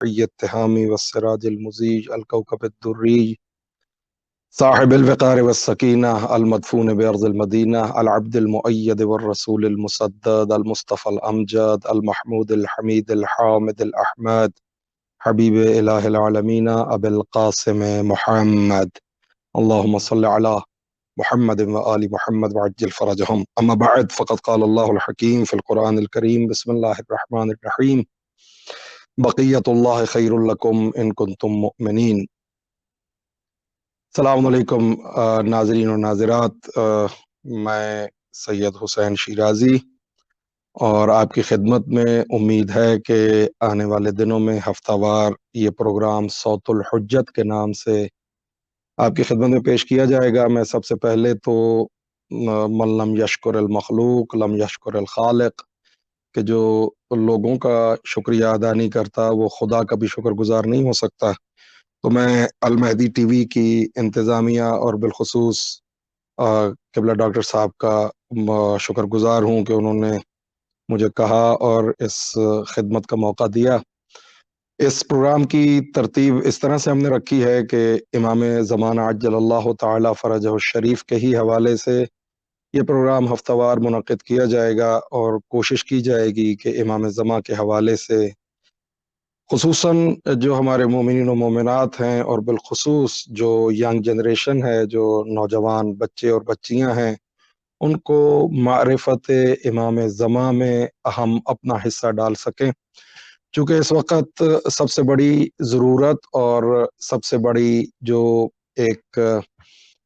التهامي والسراج المزيج الكوكب الدري صاحب الوقار والسكينة المدفون بأرض المدينة العبد المؤيد والرسول المسدد المصطفى الأمجد المحمود الحميد الحامد الأحمد حبيب إله العالمين أبي القاسم محمد. اللهم صل على محمد وآل محمد وعجل فرجهم. أما بعد، فقد قال الله الحكيم في القرآن الكريم: بسم الله الرحمن الرحيم، بقیت اللہ خیر لکم ان کنتم مؤمنین۔ السلام علیکم ناظرین اور ناظرات، میں سید حسین شیرازی اور آپ کی خدمت میں امید ہے کہ آنے والے دنوں میں ہفتہ وار یہ پروگرام صوت الحجت کے نام سے آپ کی خدمت میں پیش کیا جائے گا۔ میں سب سے پہلے تو من لم یشکر المخلوق لم یشکر الخالق، کہ جو لوگوں کا شکریہ ادا نہیں کرتا وہ خدا کا بھی شکر گزار نہیں ہو سکتا۔ تو میں المہدی ٹی وی کی انتظامیہ اور بالخصوص قبلہ ڈاکٹر صاحب کا شکر گزار ہوں کہ انہوں نے مجھے کہا اور اس خدمت کا موقع دیا۔ اس پروگرام کی ترتیب اس طرح سے ہم نے رکھی ہے کہ امام زمانہ عجل اللہ تعالی فرجہ الشریف کے ہی حوالے سے یہ پروگرام ہفتہ وار منعقد کیا جائے گا، اور کوشش کی جائے گی کہ امام زمان کے حوالے سے خصوصاً جو ہمارے مومنین و مومنات ہیں اور بالخصوص جو ینگ جنریشن ہے، جو نوجوان بچے اور بچیاں ہیں، ان کو معرفت امام زمان میں ہم اپنا حصہ ڈال سکیں، چونکہ اس وقت سب سے بڑی ضرورت اور سب سے بڑی جو ایک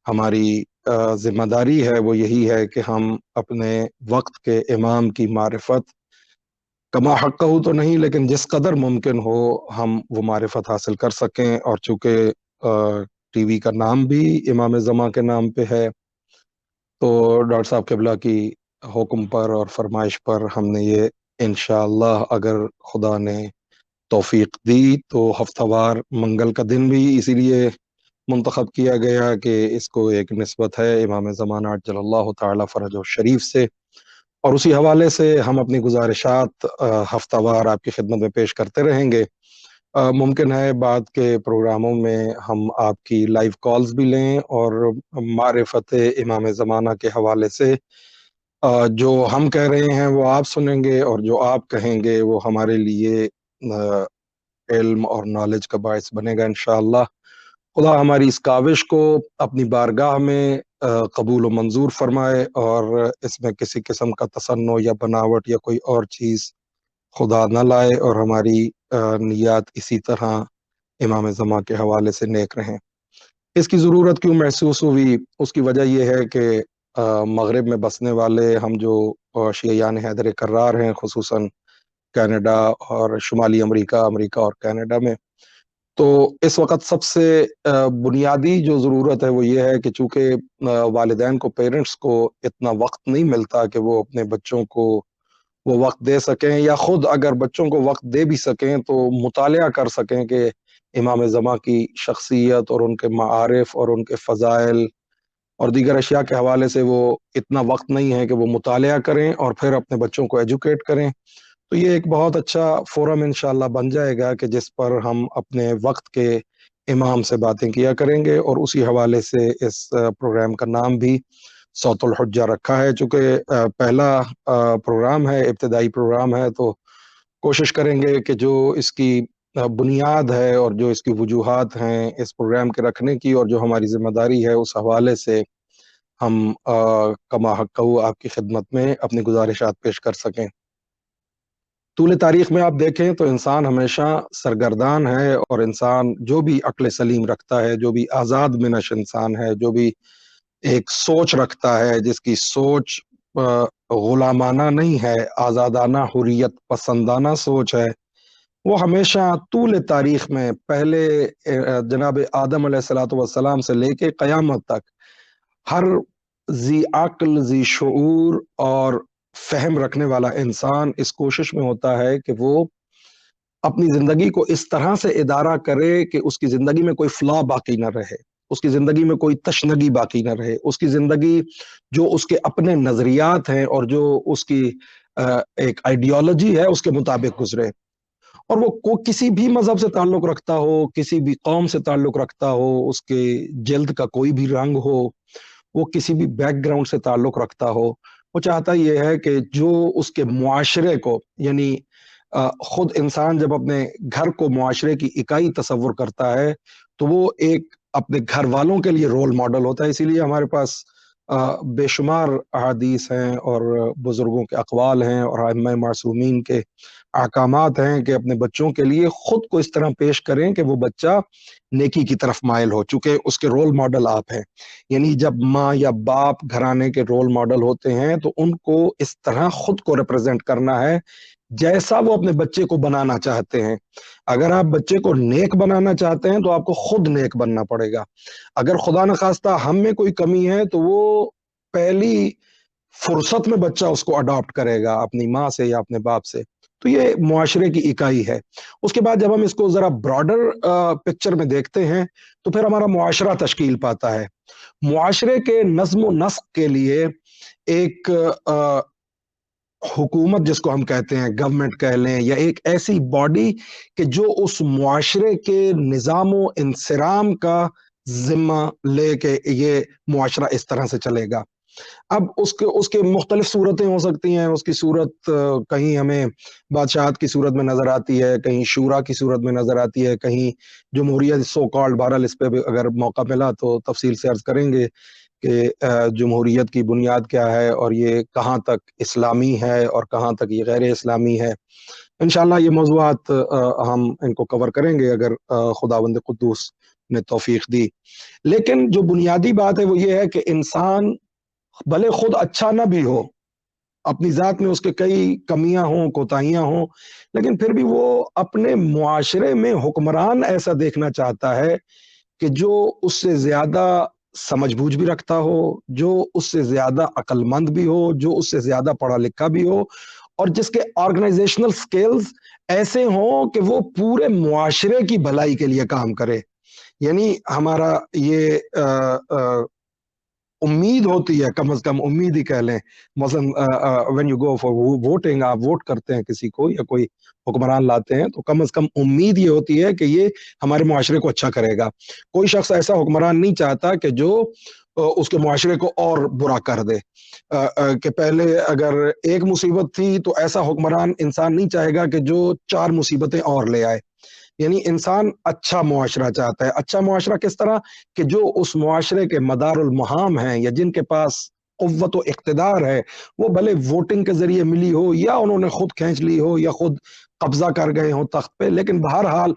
ہماری ذمہ داری ہے وہ یہی ہے کہ ہم اپنے وقت کے امام کی معرفت کما حق ہو تو نہیں، لیکن جس قدر ممکن ہو ہم وہ معرفت حاصل کر سکیں۔ اور چونکہ ٹی وی کا نام بھی امام زمان کے نام پہ ہے، تو ڈاکٹر صاحب قبلہ کی حکم پر اور فرمائش پر ہم نے یہ انشاءاللہ اگر خدا نے توفیق دی تو ہفتہ وار منگل کا دن بھی اسی لیے منتخب کیا گیا کہ اس کو ایک نسبت ہے امام زمانہ عجل اللہ تعالی فرجہ الشریف سے، اور اسی حوالے سے ہم اپنی گزارشات ہفتہ وار آپ کی خدمت میں پیش کرتے رہیں گے۔ ممکن ہے بعد کے پروگراموں میں ہم آپ کی لائیو کالز بھی لیں اور معرفت امام زمانہ کے حوالے سے جو ہم کہہ رہے ہیں وہ آپ سنیں گے، اور جو آپ کہیں گے وہ ہمارے لیے علم اور نالج کا باعث بنے گا انشاءاللہ۔ خدا ہماری اس کاوش کو اپنی بارگاہ میں قبول و منظور فرمائے، اور اس میں کسی قسم کا تصنع یا بناوٹ یا کوئی اور چیز خدا نہ لائے، اور ہماری نیات اسی طرح امام زمان کے حوالے سے نیک رہیں۔ اس کی ضرورت کیوں محسوس ہوئی؟ اس کی وجہ یہ ہے کہ مغرب میں بسنے والے ہم جو شیعیان حیدر کرار ہیں، خصوصاً کینیڈا اور شمالی امریکہ اور کینیڈا میں، تو اس وقت سب سے بنیادی جو ضرورت ہے وہ یہ ہے کہ چونکہ والدین کو، پیرنٹس کو اتنا وقت نہیں ملتا کہ وہ اپنے بچوں کو وہ وقت دے سکیں، یا خود اگر بچوں کو وقت دے بھی سکیں تو مطالعہ کر سکیں کہ امام زمان کی شخصیت اور ان کے معارف اور ان کے فضائل اور دیگر اشیاء کے حوالے سے وہ اتنا وقت نہیں ہے کہ وہ مطالعہ کریں اور پھر اپنے بچوں کو ایجوکیٹ کریں۔ تو یہ ایک بہت اچھا فورم انشاءاللہ بن جائے گا کہ جس پر ہم اپنے وقت کے امام سے باتیں کیا کریں گے، اور اسی حوالے سے اس پروگرام کا نام بھی صوت الحجہ رکھا ہے۔ چونکہ پہلا پروگرام ہے، ابتدائی پروگرام ہے، تو کوشش کریں گے کہ جو اس کی بنیاد ہے اور جو اس کی وجوہات ہیں اس پروگرام کے رکھنے کی، اور جو ہماری ذمہ داری ہے اس حوالے سے ہم کما حق آپ کی خدمت میں اپنی گزارشات پیش کر سکیں۔ طول تاریخ میں آپ دیکھیں تو انسان ہمیشہ سرگردان ہے، اور انسان جو بھی عقل سلیم رکھتا ہے، جو بھی آزاد منش انسان ہے، جو بھی ایک سوچ رکھتا ہے، جس کی سوچ غلامانہ نہیں ہے، آزادانہ حریت پسندانہ سوچ ہے، وہ ہمیشہ طول تاریخ میں پہلے جناب آدم علیہ الصلوۃ والسلام سے لے کے قیامت تک ہر ذی عقل، ذی شعور اور فہم رکھنے والا انسان اس کوشش میں ہوتا ہے کہ وہ اپنی زندگی کو اس طرح سے ادارہ کرے کہ اس کی زندگی میں کوئی فلا باقی نہ رہے، اس کی زندگی میں کوئی تشنگی باقی نہ رہے، اس کی زندگی جو اس کے اپنے نظریات ہیں اور جو اس کی ایک آئیڈیالوجی ہے اس کے مطابق گزرے۔ اور وہ کسی بھی مذہب سے تعلق رکھتا ہو، کسی بھی قوم سے تعلق رکھتا ہو، اس کے جلد کا کوئی بھی رنگ ہو، وہ کسی بھی بیک گراؤنڈ سے تعلق رکھتا ہو، وہ چاہتا یہ ہے کہ جو اس کے معاشرے کو، یعنی خود انسان جب اپنے گھر کو معاشرے کی اکائی تصور کرتا ہے تو وہ ایک اپنے گھر والوں کے لیے رول ماڈل ہوتا ہے. اسی لیے ہمارے پاس بے شمار احادیث ہیں اور بزرگوں کے اقوال ہیں اور ائمہ معصومین کے احکامات ہیں کہ اپنے بچوں کے لیے خود کو اس طرح پیش کریں کہ وہ بچہ نیکی کی طرف مائل ہو، چونکہ اس کے رول ماڈل آپ ہیں. یعنی جب ماں یا باپ گھرانے کے رول ماڈل ہوتے ہیں تو ان کو اس طرح خود کو ریپرزینٹ کرنا ہے جیسا وہ اپنے بچے کو بنانا چاہتے ہیں. اگر آپ بچے کو نیک بنانا چاہتے ہیں تو آپ کو خود نیک بننا پڑے گا. اگر خدا نخواستہ ہم میں کوئی کمی ہے تو وہ پہلی فرصت میں بچہ اس کو اڈاپٹ کرے گا اپنی ماں سے یا اپنے باپ سے. تو یہ معاشرے کی اکائی ہے. اس کے بعد جب ہم اس کو ذرا براڈر پکچر میں دیکھتے ہیں تو پھر ہمارا معاشرہ تشکیل پاتا ہے. معاشرے کے نظم و نسق کے لیے ایک حکومت، جس کو ہم کہتے ہیں گورنمنٹ کہہ لیں، یا ایک ایسی باڈی کہ جو اس معاشرے کے نظام و انصرام کا ذمہ لے کے یہ معاشرہ اس طرح سے چلے گا. اب اس کے مختلف صورتیں ہو سکتی ہیں. اس کی صورت کہیں ہمیں بادشاہت کی صورت میں نظر آتی ہے، کہیں شورا کی صورت میں نظر آتی ہے، کہیں جمہوریت سو کالڈ. بہرحال اس پہ بھی اگر موقع ملا تو تفصیل سے عرض کریں گے کہ جمہوریت کی بنیاد کیا ہے اور یہ کہاں تک اسلامی ہے اور کہاں تک یہ غیر اسلامی ہے. انشاءاللہ یہ موضوعات ہم ان کو کور کریں گے اگر خداوند قدوس نے توفیق دی. لیکن جو بنیادی بات ہے وہ یہ ہے کہ انسان بھلے خود اچھا نہ بھی ہو، اپنی ذات میں اس کے کئی کمیاں ہوں، کوتاہیاں ہوں، لیکن پھر بھی وہ اپنے معاشرے میں حکمران ایسا دیکھنا چاہتا ہے کہ جو اس سے زیادہ سمجھ بوجھ بھی رکھتا ہو، جو اس سے زیادہ عقل مند بھی ہو، جو اس سے زیادہ پڑھا لکھا بھی ہو، اور جس کے آرگنائزیشنل سکلز ایسے ہوں کہ وہ پورے معاشرے کی بھلائی کے لیے کام کرے. یعنی ہمارا یہ امید ہوتی ہے، کم از کم امید ہی کہہ لیں. مثلا when you go for voting, آپ ووٹ کرتے ہیں کسی کو یا کوئی حکمران لاتے ہیں تو کم از کم امید یہ ہوتی ہے کہ یہ ہمارے معاشرے کو اچھا کرے گا. کوئی شخص ایسا حکمران نہیں چاہتا کہ جو اس کے معاشرے کو اور برا کر دے. کہ پہلے اگر ایک مصیبت تھی تو ایسا حکمران انسان نہیں چاہے گا کہ جو 4 مصیبتیں اور لے آئے. یعنی انسان اچھا معاشرہ چاہتا ہے. اچھا معاشرہ کس طرح؟ کہ جو اس معاشرے کے مدار المہام ہیں یا جن کے پاس قوت و اقتدار ہے، وہ بھلے ووٹنگ کے ذریعے ملی ہو یا انہوں نے خود کھینچ لی ہو یا خود قبضہ کر گئے ہوں تخت پہ، لیکن بہرحال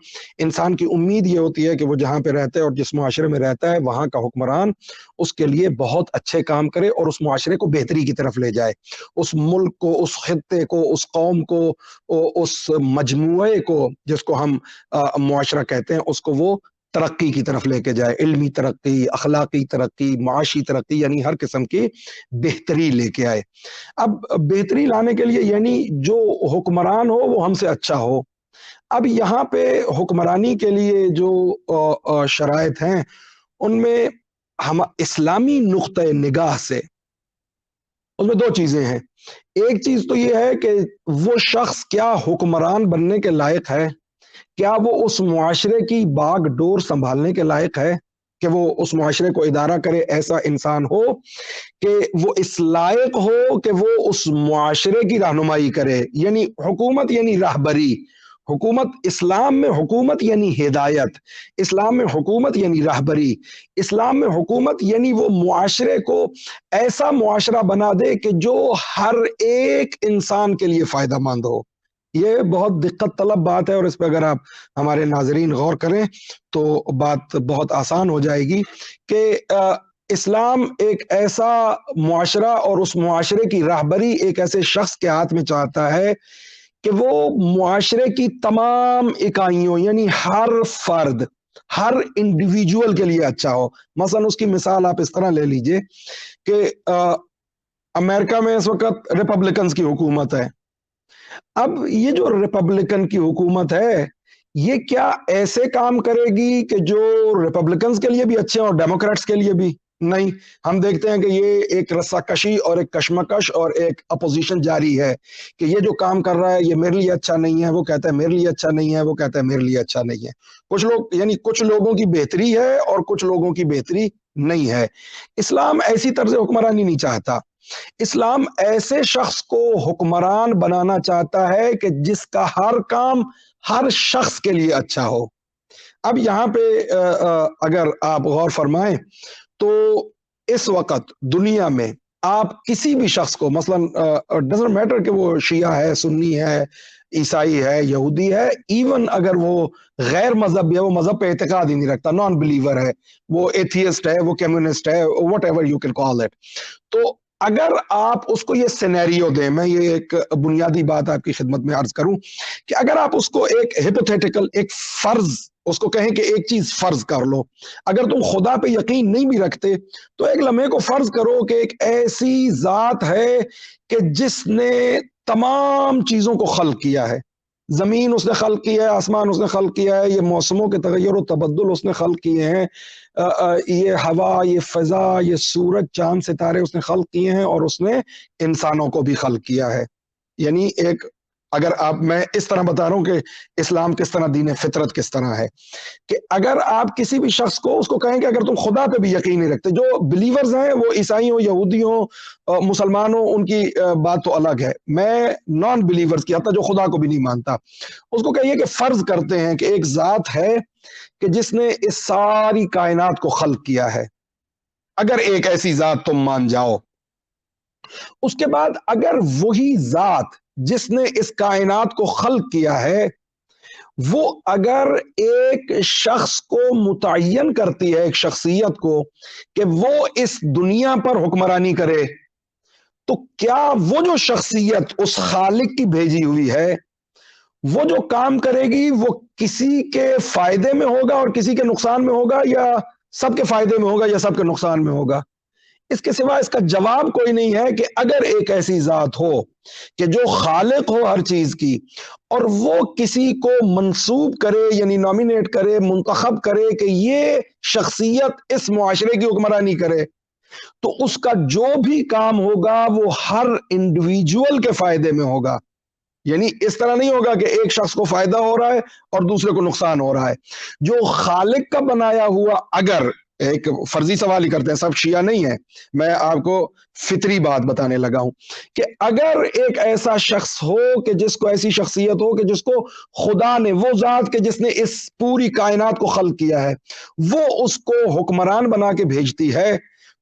انسان کی امید یہ ہوتی ہے کہ وہ جہاں پہ رہتا ہے اور جس معاشرے میں رہتا ہے وہاں کا حکمران اس کے لیے بہت اچھے کام کرے اور اس معاشرے کو بہتری کی طرف لے جائے، اس ملک کو، اس خطے کو، اس قوم کو، اس مجموعے کو جس کو ہم معاشرہ کہتے ہیں، اس کو وہ ترقی کی طرف لے کے جائے. علمی ترقی، اخلاقی ترقی، معاشی ترقی، یعنی ہر قسم کی بہتری لے کے آئے. اب بہتری لانے کے لیے یعنی جو حکمران ہو وہ ہم سے اچھا ہو. اب یہاں پہ حکمرانی کے لیے جو شرائط ہیں ان میں ہم اسلامی نقطۂ نگاہ سے اس میں 2 چیزیں ہیں. ایک چیز تو یہ ہے کہ وہ شخص کیا حکمران بننے کے لائق ہے، کیا وہ اس معاشرے کی باغ ڈور سنبھالنے کے لائق ہے کہ وہ اس معاشرے کو ادارہ کرے. ایسا انسان ہو کہ وہ اس لائق ہو کہ وہ اس معاشرے کی رہنمائی کرے. یعنی حکومت یعنی راہبری. حکومت اسلام میں حکومت یعنی ہدایت، اسلام میں حکومت یعنی راہبری، اسلام میں حکومت یعنی وہ معاشرے کو ایسا معاشرہ بنا دے کہ جو ہر ایک انسان کے لیے فائدہ مند ہو. یہ بہت دقت طلب بات ہے اور اس پہ اگر آپ ہمارے ناظرین غور کریں تو بات بہت آسان ہو جائے گی کہ اسلام ایک ایسا معاشرہ اور اس معاشرے کی راہبری ایک ایسے شخص کے ہاتھ میں چاہتا ہے کہ وہ معاشرے کی تمام اکائیوں یعنی ہر فرد، ہر انڈیویجول کے لیے اچھا ہو. مثلا اس کی مثال آپ اس طرح لے لیجئے کہ امریکہ میں اس وقت ریپبلکنز کی حکومت ہے. اب یہ جو ریپبلکن کی حکومت ہے یہ کیا ایسے کام کرے گی کہ جو ریپبلکنز کے لیے بھی اچھے ہیں اور ڈیموکریٹس کے لیے بھی؟ نہیں، ہم دیکھتے ہیں کہ یہ ایک رسہ کشی اور ایک کشمکش اور ایک اپوزیشن جاری ہے کہ یہ جو کام کر رہا ہے یہ میرے لیے اچھا نہیں ہے، وہ کہتا ہے میرے لیے اچھا نہیں ہے، وہ کہتا ہے میرے لیے اچھا نہیں ہے۔ کچھ لوگ یعنی کچھ لوگوں کی بہتری ہے اور کچھ لوگوں کی بہتری نہیں ہے۔ اسلام ایسی طرز حکمرانی نہیں چاہتا۔ اسلام ایسے شخص کو حکمران بنانا چاہتا ہے کہ جس کا ہر کام ہر شخص کے لیے اچھا ہو۔ اب یہاں پہ اگر آپ غور فرمائیں تو اس وقت دنیا میں آپ کسی بھی شخص کو مثلا ڈزنٹ میٹر کہ وہ شیعہ ہے، سنی ہے، عیسائی ہے، یہودی ہے، ایون اگر وہ غیر مذہبی ہے، وہ مذہب پہ اعتقاد ہی نہیں رکھتا، نان بلیور ہے، وہ ایتھیسٹ ہے، وہ کمیونسٹ ہے، what ever you can call it, تو اگر آپ اس کو یہ سینیریو دیں، میں یہ ایک بنیادی بات آپ کی خدمت میں عرض کروں کہ اگر آپ اس کو ایک ہپوتھیٹیکل ایک فرض اس کو کہیں کہ ایک چیز فرض کر لو، اگر تم خدا پہ یقین نہیں بھی رکھتے تو ایک لمحے کو فرض کرو کہ ایک ایسی ذات ہے کہ جس نے تمام چیزوں کو خلق کیا ہے، زمین اس نے خلق کیا ہے، آسمان اس نے خلق کیا ہے، یہ موسموں کے تغیر و تبدل اس نے خلق کیے ہیں، یہ ہوا، یہ فضا، یہ سورج، چاند، ستارے اس نے خلق کیے ہیں، اور اس نے انسانوں کو بھی خلق کیا ہے۔ یعنی ایک اگر آپ میں اس طرح بتا رہا ہوں کہ اسلام کس طرح دین فطرت کس طرح ہے کہ اگر آپ کسی بھی شخص کو اس کو کہیں کہ اگر تم خدا پہ بھی یقین نہیں رکھتے، جو بلیورز ہیں وہ عیسائی ہوں، یہودی ہوں، مسلمان ہوں، ان کی بات تو الگ ہے، میں نان بلیورز کی حتیٰ جو خدا کو بھی نہیں مانتا اس کو کہیے کہ فرض کرتے ہیں کہ ایک ذات ہے کہ جس نے اس ساری کائنات کو خلق کیا ہے، اگر ایک ایسی ذات تم مان جاؤ، اس کے بعد اگر وہی ذات جس نے اس کائنات کو خلق کیا ہے وہ اگر ایک شخص کو متعین کرتی ہے، ایک شخصیت کو، کہ وہ اس دنیا پر حکمرانی کرے، تو کیا وہ جو شخصیت اس خالق کی بھیجی ہوئی ہے وہ جو کام کرے گی وہ کسی کے فائدے میں ہوگا اور کسی کے نقصان میں ہوگا، یا سب کے فائدے میں ہوگا یا سب کے نقصان میں ہوگا؟ اس کے سوا اس کا جواب کوئی نہیں ہے کہ اگر ایک ایسی ذات ہو کہ جو خالق ہو ہر چیز کی اور وہ کسی کو منسوب کرے یعنی نامینیٹ کرے، منتخب کرے کہ یہ شخصیت اس معاشرے کی حکمرانی کرے، تو اس کا جو بھی کام ہوگا وہ ہر انڈیویجول کے فائدے میں ہوگا۔ یعنی اس طرح نہیں ہوگا کہ ایک شخص کو فائدہ ہو رہا ہے اور دوسرے کو نقصان ہو رہا ہے۔ جو خالق کا بنایا ہوا، اگر ایک فرضی سوال ہی کرتے ہیں، سب شیعہ نہیں ہے، میں آپ کو فطری بات بتانے لگا ہوں کہ اگر ایک ایسا شخص ہو کہ جس کو ایسی شخصیت ہو کہ جس کو خدا نے، وہ ذات کہ جس نے اس پوری کائنات کو خلق کیا ہے، وہ اس کو حکمران بنا کے بھیجتی ہے،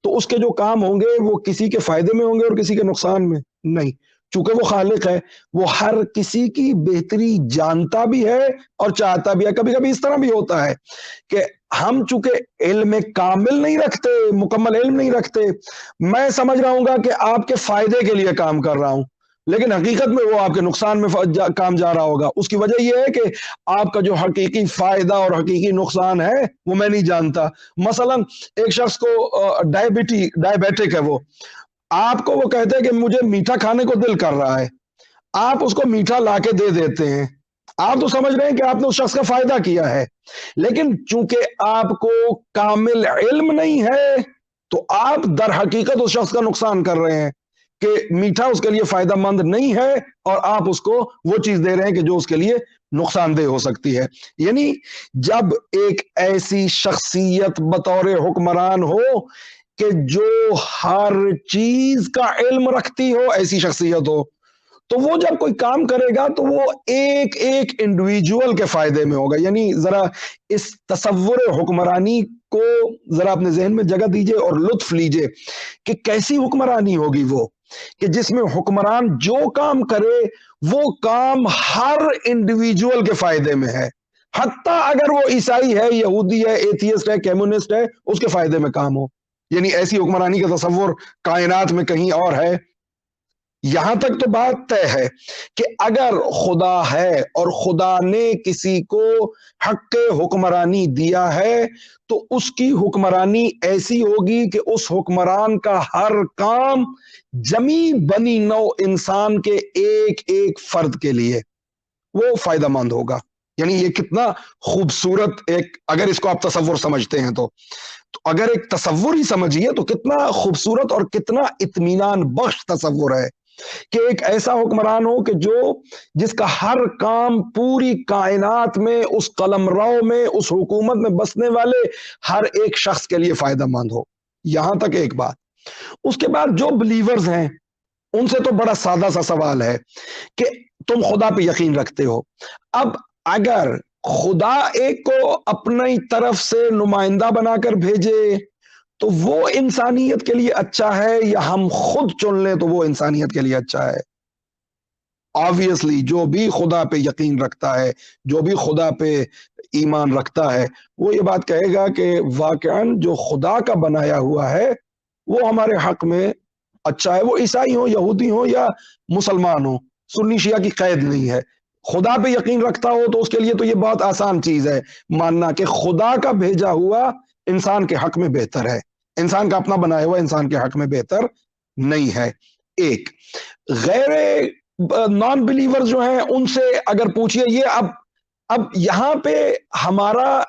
تو اس کے جو کام ہوں گے وہ کسی کے فائدے میں ہوں گے اور کسی کے نقصان میں نہیں، چونکہ وہ خالق ہے، وہ ہر کسی کی بہتری جانتا بھی ہے اور چاہتا بھی ہے۔ کبھی کبھی اس طرح بھی ہوتا ہے کہ ہم چونکہ علم کامل نہیں رکھتے، مکمل علم نہیں رکھتے، میں سمجھ رہا ہوں گا کہ آپ کے فائدے کے لیے کام کر رہا ہوں، لیکن حقیقت میں وہ آپ کے نقصان میں کام جا رہا ہوگا۔ اس کی وجہ یہ ہے کہ آپ کا جو حقیقی فائدہ اور حقیقی نقصان ہے وہ میں نہیں جانتا۔ مثلا ایک شخص کو ڈائبیٹک ہے، وہ آپ کو وہ کہتے ہیں کہ مجھے میٹھا کھانے کو دل کر رہا ہے، آپ اس کو میٹھا لا کے دے دیتے ہیں، آپ تو سمجھ رہے ہیں کہ آپ نے اس شخص کا فائدہ کیا ہے، لیکن چونکہ آپ کو کامل علم نہیں ہے تو آپ در حقیقت اس شخص کا نقصان کر رہے ہیں کہ میٹھا اس کے لیے فائدہ مند نہیں ہے اور آپ اس کو وہ چیز دے رہے ہیں کہ جو اس کے لیے نقصان دہ ہو سکتی ہے۔ یعنی جب ایک ایسی شخصیت بطور حکمران ہو کہ جو ہر چیز کا علم رکھتی ہو، ایسی شخصیت ہو، تو وہ جب کوئی کام کرے گا تو وہ ایک ایک انڈیویجول کے فائدے میں ہوگا۔ یعنی ذرا اس تصور حکمرانی کو ذرا اپنے ذہن میں جگہ دیجئے اور لطف لیجئے کہ کیسی حکمرانی ہوگی وہ، کہ جس میں حکمران جو کام کرے وہ کام ہر انڈیویجول کے فائدے میں ہے، حتیٰ اگر وہ عیسائی ہے، یہودی ہے، ایتھیسٹ ہے، کمیونسٹ ہے، اس کے فائدے میں کام ہو۔ یعنی ایسی حکمرانی کا تصور کائنات میں کہیں اور ہے؟ یہاں تک تو بات طے ہے کہ اگر خدا ہے اور خدا نے کسی کو حق حکمرانی دیا ہے تو اس کی حکمرانی ایسی ہوگی کہ اس حکمران کا ہر کام جمی بنی نو انسان کے ایک ایک فرد کے لیے وہ فائدہ مند ہوگا۔ یعنی یہ کتنا خوبصورت ایک، اگر اس کو آپ تصور سمجھتے ہیں تو اگر ایک تصور ہی سمجھیے تو کتنا خوبصورت اور کتنا اطمینان بخش تصور ہے کہ ایک ایسا حکمران ہو کہ جس کا ہر کام پوری کائنات میں، اس قلمرو میں، اس حکومت میں بسنے والے ہر ایک شخص کے لیے فائدہ مند ہو. یہاں تک ایک بات. اس کے بعد جو بلیورز ہیں ان سے تو بڑا سادہ سا سوال ہے کہ تم خدا پہ یقین رکھتے ہو. اب اگر خدا ایک کو اپنی طرف سے نمائندہ بنا کر بھیجے تو وہ انسانیت کے لیے اچھا ہے، یا ہم خود چن لیں تو وہ انسانیت کے لیے اچھا ہے؟ آبویسلی جو بھی خدا پہ یقین رکھتا ہے، جو بھی خدا پہ ایمان رکھتا ہے، وہ یہ بات کہے گا کہ واقعاً جو خدا کا بنایا ہوا ہے وہ ہمارے حق میں اچھا ہے. وہ عیسائی ہو، یہودی ہو یا مسلمان ہو، سنی شیعہ کی قید نہیں ہے. خدا پہ یقین رکھتا ہو تو اس کے لیے تو یہ بہت آسان چیز ہے ماننا کہ خدا کا بھیجا ہوا انسان کے حق میں بہتر ہے، انسان کا اپنا بنایا ہوا انسان کے حق میں بہتر نہیں ہے. ایک غیر نان بلیور جو ہیں ان سے اگر پوچھئے، یہ اب یہاں پہ ہمارا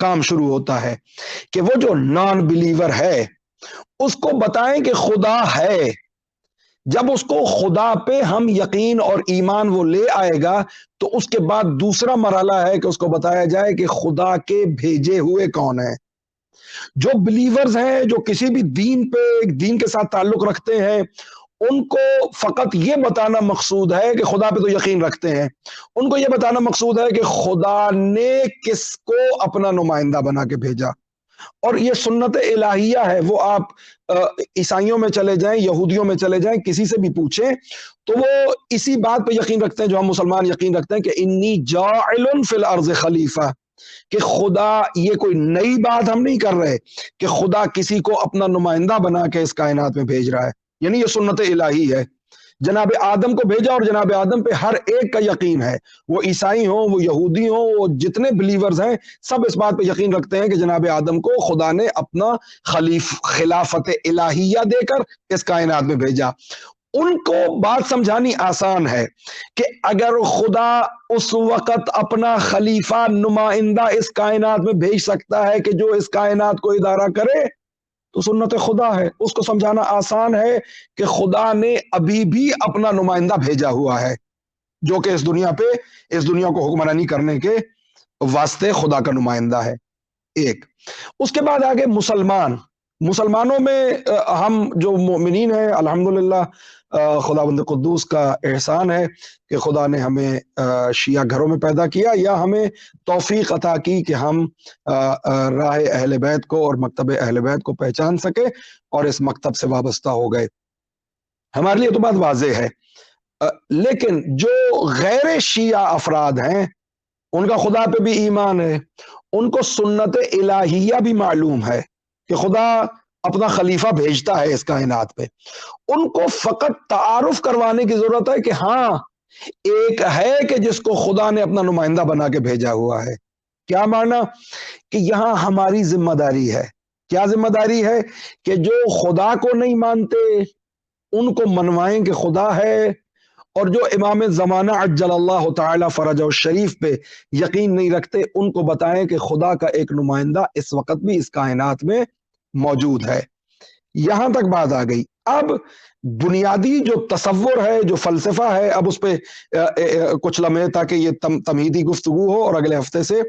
کام شروع ہوتا ہے کہ وہ جو نان بلیور ہے اس کو بتائیں کہ خدا ہے. جب اس کو خدا پہ ہم یقین اور ایمان وہ لے آئے گا تو اس کے بعد دوسرا مرحلہ ہے کہ اس کو بتایا جائے کہ خدا کے بھیجے ہوئے کون ہیں. جو بلیورز ہیں، جو کسی بھی دین کے ساتھ تعلق رکھتے ہیں، ان کو فقط یہ بتانا مقصود ہے کہ خدا پہ تو یقین رکھتے ہیں، ان کو یہ بتانا مقصود ہے کہ خدا نے کس کو اپنا نمائندہ بنا کے بھیجا. اور یہ سنت الہیہ ہے. وہ آپ عیسائیوں میں چلے جائیں، یہودیوں میں چلے جائیں، کسی سے بھی پوچھیں تو وہ اسی بات پہ یقین رکھتے ہیں جو ہم مسلمان یقین رکھتے ہیں کہ انی جاعل فی الارض خلیفہ، کہ خدا، یہ کوئی نئی بات ہم نہیں کر رہے کہ خدا کسی کو اپنا نمائندہ بنا کے اس کائنات میں بھیج رہا ہے. یعنی یہ سنت الہی ہے. جناب آدم کو بھیجا اور جناب آدم پہ ہر ایک کا یقین ہے. وہ عیسائی ہوں، وہ یہودی ہوں، وہ جتنے بلیورز ہیں، سب اس بات پہ یقین رکھتے ہیں کہ جناب آدم کو خدا نے اپنا خلافت الہیہ دے کر اس کائنات میں بھیجا. ان کو بات سمجھانی آسان ہے کہ اگر خدا اس وقت اپنا خلیفہ نمائندہ اس کائنات میں بھیج سکتا ہے کہ جو اس کائنات کو ادارہ کرے تو سنت خدا ہے. اس کو سمجھانا آسان ہے کہ خدا نے ابھی بھی اپنا نمائندہ بھیجا ہوا ہے جو کہ اس دنیا کو حکمرانی کرنے کے واسطے خدا کا نمائندہ ہے. ایک. اس کے بعد آگے مسلمانوں میں ہم جو مومنین ہیں، الحمدللہ خداوند قدوس کا احسان ہے کہ خدا نے ہمیں شیعہ گھروں میں پیدا کیا، یا ہمیں توفیق عطا کی کہ ہم راہ اہل بیت کو اور مکتب اہل بیت کو پہچان سکے اور اس مکتب سے وابستہ ہو گئے. ہمارے لیے تو بات واضح ہے. لیکن جو غیر شیعہ افراد ہیں ان کا خدا پہ بھی ایمان ہے، ان کو سنت الہیہ بھی معلوم ہے کہ خدا اپنا خلیفہ بھیجتا ہے اس کائنات پہ. ان کو فقط تعارف کروانے کی ضرورت ہے کہ ہاں ایک ہے کہ جس کو خدا نے اپنا نمائندہ بنا کے بھیجا ہوا ہے. کیا مانا؟ کہ یہاں ہماری ذمہ داری ہے. کیا ذمہ داری ہے؟ کہ جو خدا کو نہیں مانتے ان کو منوائیں کہ خدا ہے، اور جو امام زمانہ عجل اللہ تعالی فرجہ الشریف پہ یقین نہیں رکھتے ان کو بتائیں کہ خدا کا ایک نمائندہ اس وقت بھی اس کائنات میں موجود ہے. یہاں تک بات آ گئی. اب بنیادی جو تصور ہے، جو فلسفہ ہے، اب اس پہ کچھ لمحے تاکہ یہ تمہیدی گفتگو ہو اور اگلے ہفتے سے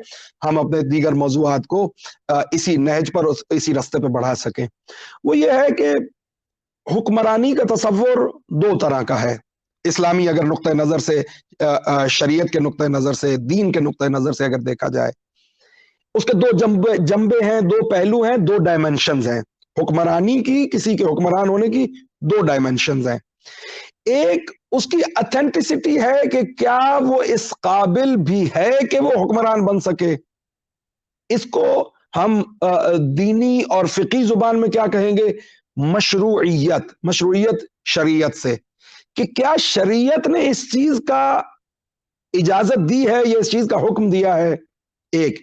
ہم اپنے دیگر موضوعات کو اسی نہج پر، اسی راستے پہ بڑھا سکیں. وہ یہ ہے کہ حکمرانی کا تصور دو طرح کا ہے. اسلامی اگر نقطہ نظر سے، شریعت کے نقطہ نظر سے، دین کے نقطہ نظر سے اگر دیکھا جائے، اس کے دو جنبے ہیں، دو پہلو ہیں، دو ڈائمنشنز ہیں. حکمرانی کی، کسی کے حکمران ہونے کی دو ڈائمنشنز ہیں. ایک اس کی اتھینٹسٹی ہے کہ کیا وہ اس قابل بھی ہے کہ وہ حکمران بن سکے. اس کو ہم دینی اور فقہی زبان میں کیا کہیں گے؟ مشروعیت شریعت سے، کہ کیا شریعت نے اس چیز کا اجازت دی ہے یا اس چیز کا حکم دیا ہے. ایک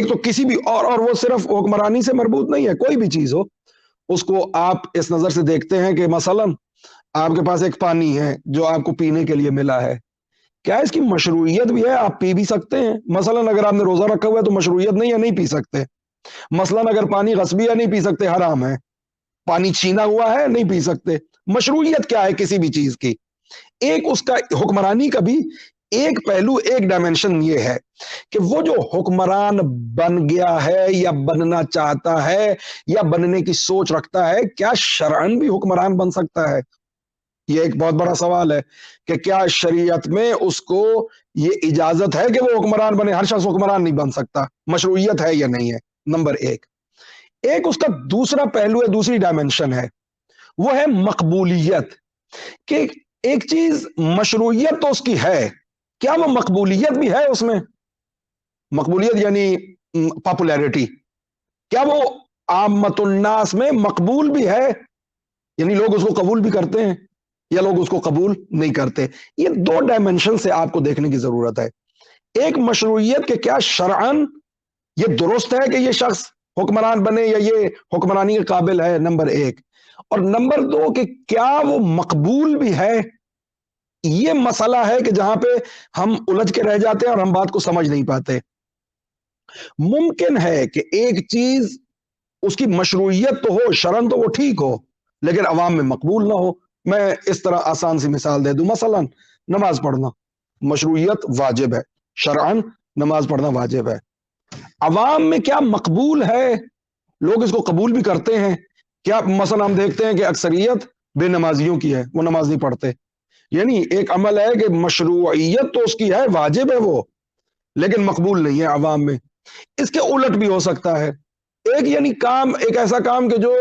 تو کسی بھی اور وہ صرف حکمرانی سے مربوط نہیں ہے، کوئی بھی چیز ہو اس کو آپ اس نظر سے دیکھتے ہیں کہ مثلا آپ کے پاس ایک پانی ہے جو آپ کو پینے کے لیے ملا ہے. کیا اس کی مشروعیت بھی ہے؟ آپ پی بھی سکتے ہیں، مثلاً اگر آپ نے روزہ رکھا ہوا ہے تو مشروعیت نہیں ہے، نہیں پی سکتے۔ مثلاً اگر پانی غصبی ہے نہیں پی سکتے، حرام ہے۔ پانی چھینا ہوا ہے نہیں پی سکتے۔ مشروعیت کیا ہے کسی بھی چیز کی؟ ایک اس کا حکمرانی کا بھی ایک پہلو، ایک ڈائمنشن یہ ہے کہ وہ جو حکمران بن گیا ہے یا بننا چاہتا ہے یا بننے کی سوچ رکھتا ہے، کیا شرعن بھی حکمران بن سکتا ہے؟ یہ ایک بہت بڑا سوال ہے کہ کیا شریعت میں اس کو یہ اجازت ہے کہ وہ حکمران بنے؟ ہر شخص حکمران نہیں بن سکتا، مشروعیت ہے یا نہیں ہے، نمبر ایک۔ ایک اس کا دوسرا پہلو ہے، دوسری ڈائمنشن ہے، وہ ہے مقبولیت، کہ ایک چیز مشروعیت تو اس کی ہے، کیا وہ مقبولیت بھی ہے اس میں؟ مقبولیت یعنی پاپولیرٹی، کیا وہ عامت الناس میں مقبول بھی ہے؟ یعنی لوگ اس کو قبول بھی کرتے ہیں یا لوگ اس کو قبول نہیں کرتے؟ یہ دو ڈائمنشن سے آپ کو دیکھنے کی ضرورت ہے۔ ایک مشروعیت کہ کیا شرعن یہ درست ہے کہ یہ شخص حکمران بنے یا یہ حکمرانی کے قابل ہے، نمبر ایک۔ اور نمبر دو کہ کیا وہ مقبول بھی ہے؟ یہ مسئلہ ہے کہ جہاں پہ ہم الجھ کے رہ جاتے ہیں اور ہم بات کو سمجھ نہیں پاتے۔ ممکن ہے کہ ایک چیز اس کی مشروعیت تو ہو، شرعن تو وہ ٹھیک ہو، لیکن عوام میں مقبول نہ ہو۔ میں اس طرح آسان سی مثال دے دوں، مثلا نماز پڑھنا مشروعیت واجب ہے، شرعن نماز پڑھنا واجب ہے، عوام میں کیا مقبول ہے؟ لوگ اس کو قبول بھی کرتے ہیں کیا؟ مثلا ہم دیکھتے ہیں کہ اکثریت بے نمازیوں کی ہے، وہ نماز نہیں پڑھتے۔ یعنی ایک عمل ہے کہ مشروعیت تو اس کی ہے، واجب ہے وہ، لیکن مقبول نہیں ہے عوام میں۔ اس کے الٹ بھی ہو سکتا ہے، ایک یعنی کام، ایک ایسا کام کہ جو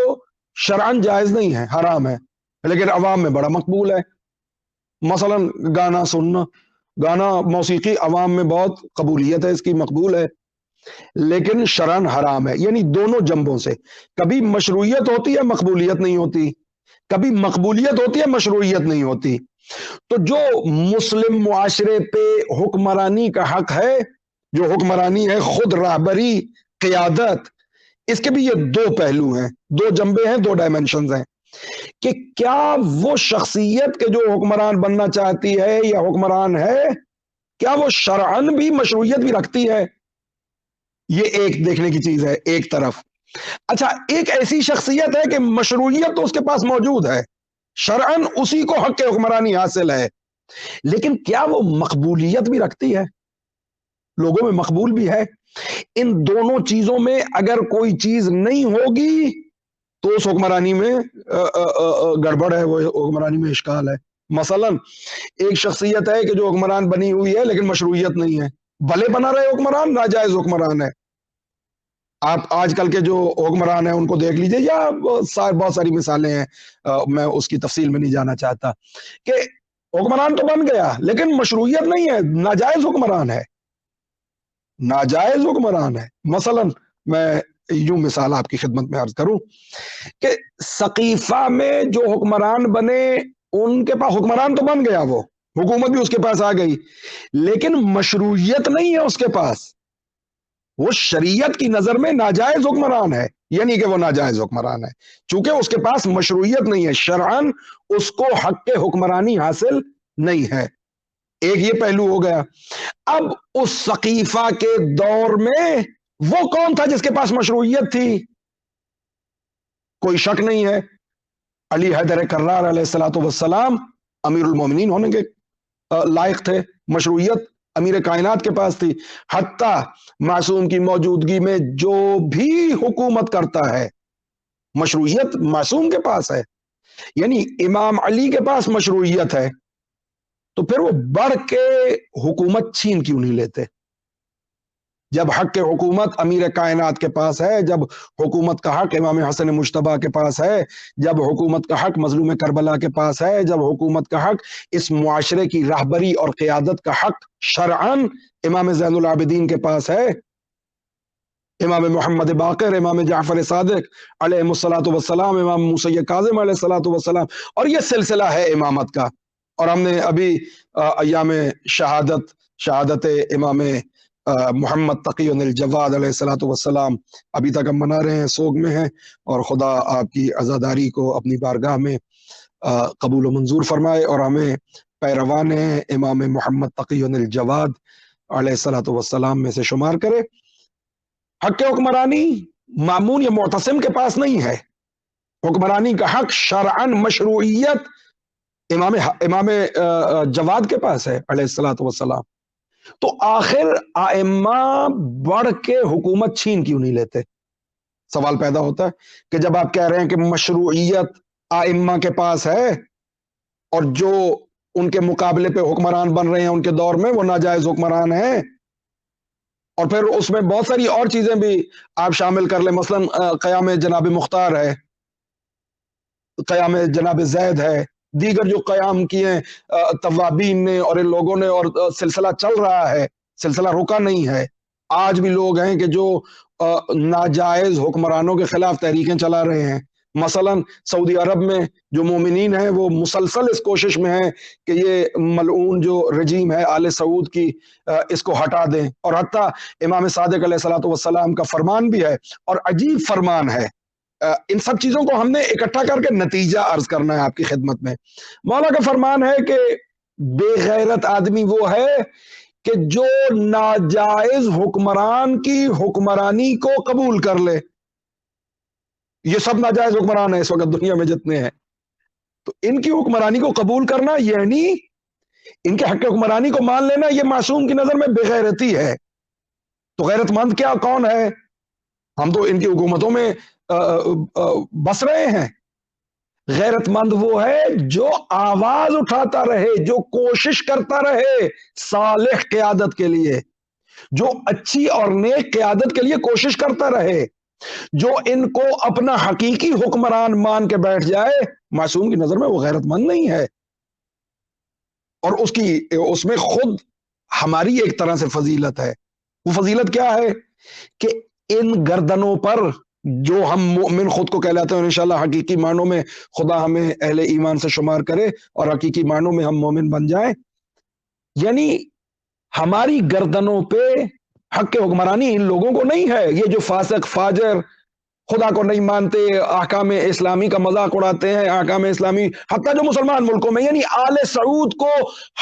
شرعن جائز نہیں ہے، حرام ہے، لیکن عوام میں بڑا مقبول ہے۔ مثلا گانا سننا، گانا موسیقی عوام میں بہت قبولیت ہے، اس کی مقبول ہے، لیکن شرعن حرام ہے۔ یعنی دونوں جنبوں سے، کبھی مشروعیت ہوتی ہے مقبولیت نہیں ہوتی، کبھی مقبولیت ہوتی ہے مشروعیت نہیں ہوتی۔ تو جو مسلم معاشرے پہ حکمرانی کا حق ہے، جو حکمرانی ہے خود راہبری، قیادت، اس کے بھی یہ دو پہلو ہیں، دو جنبے ہیں، دو ڈائمنشنز ہیں کہ کیا وہ شخصیت کے جو حکمران بننا چاہتی ہے یا حکمران ہے، کیا وہ شرعن بھی مشروعیت بھی رکھتی ہے؟ یہ ایک دیکھنے کی چیز ہے ایک طرف۔ اچھا، ایک ایسی شخصیت ہے کہ مشروعیت تو اس کے پاس موجود ہے، شرعن اسی کو حق حکمرانی حاصل ہے، لیکن کیا وہ مقبولیت بھی رکھتی ہے، لوگوں میں مقبول بھی ہے؟ ان دونوں چیزوں میں اگر کوئی چیز نہیں ہوگی تو اس حکمرانی میں گڑبڑ ہے، وہ حکمرانی میں اشکال ہے۔ مثلا ایک شخصیت ہے کہ جو حکمران بنی ہوئی ہے لیکن مشروعیت نہیں ہے، بھلے بنا رہے حکمران، ناجائز حکمران ہے۔ آپ آج کل کے جو حکمران ہیں ان کو دیکھ لیجئے، یا بہت ساری مثالیں ہیں، میں اس کی تفصیل میں نہیں جانا چاہتا، کہ حکمران تو بن گیا لیکن مشروعیت نہیں ہے، ناجائز حکمران ہے، ناجائز حکمران ہے۔ مثلا میں یوں مثال آپ کی خدمت میں عرض کروں کہ سقیفہ میں جو حکمران بنے، ان کے پاس حکمران تو بن گیا، وہ حکومت بھی اس کے پاس آ گئی، لیکن مشروعیت نہیں ہے اس کے پاس، وہ شریعت کی نظر میں ناجائز حکمران ہے، یعنی کہ وہ ناجائز حکمران ہے چونکہ اس کے پاس مشروعیت نہیں ہے، شرعن اس کو حق حکمرانی حاصل نہیں ہے۔ ایک یہ پہلو ہو گیا۔ اب اس سقیفہ کے دور میں وہ کون تھا جس کے پاس مشروعیت تھی؟ کوئی شک نہیں ہے، علی حیدر کرار علیہ الصلوۃ والسلام امیر المومنین ہونے کے لائق تھے، مشروعیت امیر کائنات کے پاس تھی۔ حتیٰ معصوم کی موجودگی میں جو بھی حکومت کرتا ہے، مشروعیت معصوم کے پاس ہے، یعنی امام علی کے پاس مشروعیت ہے، تو پھر وہ بڑھ کے حکومت چھین کیوں نہیں لیتے؟ جب حق حکومت امیر کائنات کے پاس ہے، جب حکومت کا حق امام حسن مجتبیٰ کے پاس ہے، جب حکومت کا حق مظلوم کربلا کے پاس ہے، جب حکومت کا حق اس معاشرے کی راہبری اور قیادت کا حق شرعن امام زین العابدین کے پاس ہے، امام محمد باقر، امام جعفر صادق علیہ الصلوۃ والسلام، امام موسی کاظم علیہ الصلوۃ والسلام، اور یہ سلسلہ ہے امامت کا۔ اور ہم نے ابھی ایام شہادت امام محمد تقی الجواد علیہ الصلوۃ والسلام ابھی تک ہم منا رہے ہیں، سوگ میں ہیں، اور خدا آپ کی عزاداری کو اپنی بارگاہ میں قبول و منظور فرمائے اور ہمیں پیروان امام محمد تقی الجواد علیہ الصلوۃ والسلام میں سے شمار کرے۔ حق حکمرانی مامون یا معتصم کے پاس نہیں ہے، حکمرانی کا حق شرعن مشروعیت امام جواد کے پاس ہے علیہ الصلوۃ والسلام۔ تو آخر ائمہ بڑھ کے حکومت چھین کیوں نہیں لیتے؟ سوال پیدا ہوتا ہے کہ جب آپ کہہ رہے ہیں کہ مشروعیت ائمہ کے پاس ہے اور جو ان کے مقابلے پہ حکمران بن رہے ہیں ان کے دور میں وہ ناجائز حکمران ہیں، اور پھر اس میں بہت ساری اور چیزیں بھی آپ شامل کر لیں، مثلا قیام جناب مختار ہے، قیام جناب زید ہے، دیگر جو قیام کیے توابین نے اور ان لوگوں نے، اور سلسلہ چل رہا ہے، سلسلہ رکا نہیں ہے۔ آج بھی لوگ ہیں کہ جو ناجائز حکمرانوں کے خلاف تحریکیں چلا رہے ہیں۔ مثلا سعودی عرب میں جو مومنین ہیں وہ مسلسل اس کوشش میں ہیں کہ یہ ملعون جو رجیم ہے آل سعود کی، اس کو ہٹا دیں، اور حتیٰ امام صادق علیہ الصلوۃ والسلام کا فرمان بھی ہے، اور عجیب فرمان ہے۔ ان سب چیزوں کو ہم نے اکٹھا کر کے نتیجہ عرض کرنا ہے آپ کی خدمت میں۔ مولا کا فرمان ہے کہ بے غیرت آدمی وہ ہے کہ جو ناجائز حکمران کی حکمرانی کو قبول کر لے۔ یہ سب ناجائز حکمران ہیں اس وقت دنیا میں جتنے ہیں، تو ان کی حکمرانی کو قبول کرنا یعنی ان کے حق حکمرانی کو مان لینا، یہ معصوم کی نظر میں بے غیرتی ہے۔ تو غیرت مند کیا کون ہے؟ ہم تو ان کی حکومتوں میں بس رہے ہیں۔ غیرت مند وہ ہے جو آواز اٹھاتا رہے، جو کوشش کرتا رہے صالح قیادت کے لیے، جو اچھی اور نیک قیادت کے لیے کوشش کرتا رہے، جو ان کو اپنا حقیقی حکمران مان کے بیٹھ جائے، معصوم کی نظر میں وہ غیرت مند نہیں ہے۔ اور اس میں خود ہماری ایک طرح سے فضیلت ہے۔ وہ فضیلت کیا ہے کہ ان گردنوں پر جو ہم مومن خود کو کہلاتے ہیں، انشاءاللہ حقیقی معنوں میں خدا ہمیں اہل ایمان سے شمار کرے اور حقیقی معنوں میں ہم مومن بن جائیں، یعنی ہماری گردنوں پہ حق حکمرانی ان لوگوں کو نہیں ہے، یہ جو فاسق فاجر خدا کو نہیں مانتے، احکام اسلامی کا مذاق اڑاتے ہیں، احکام اسلامی حتیٰ جو مسلمان ملکوں میں، یعنی آل سعود کو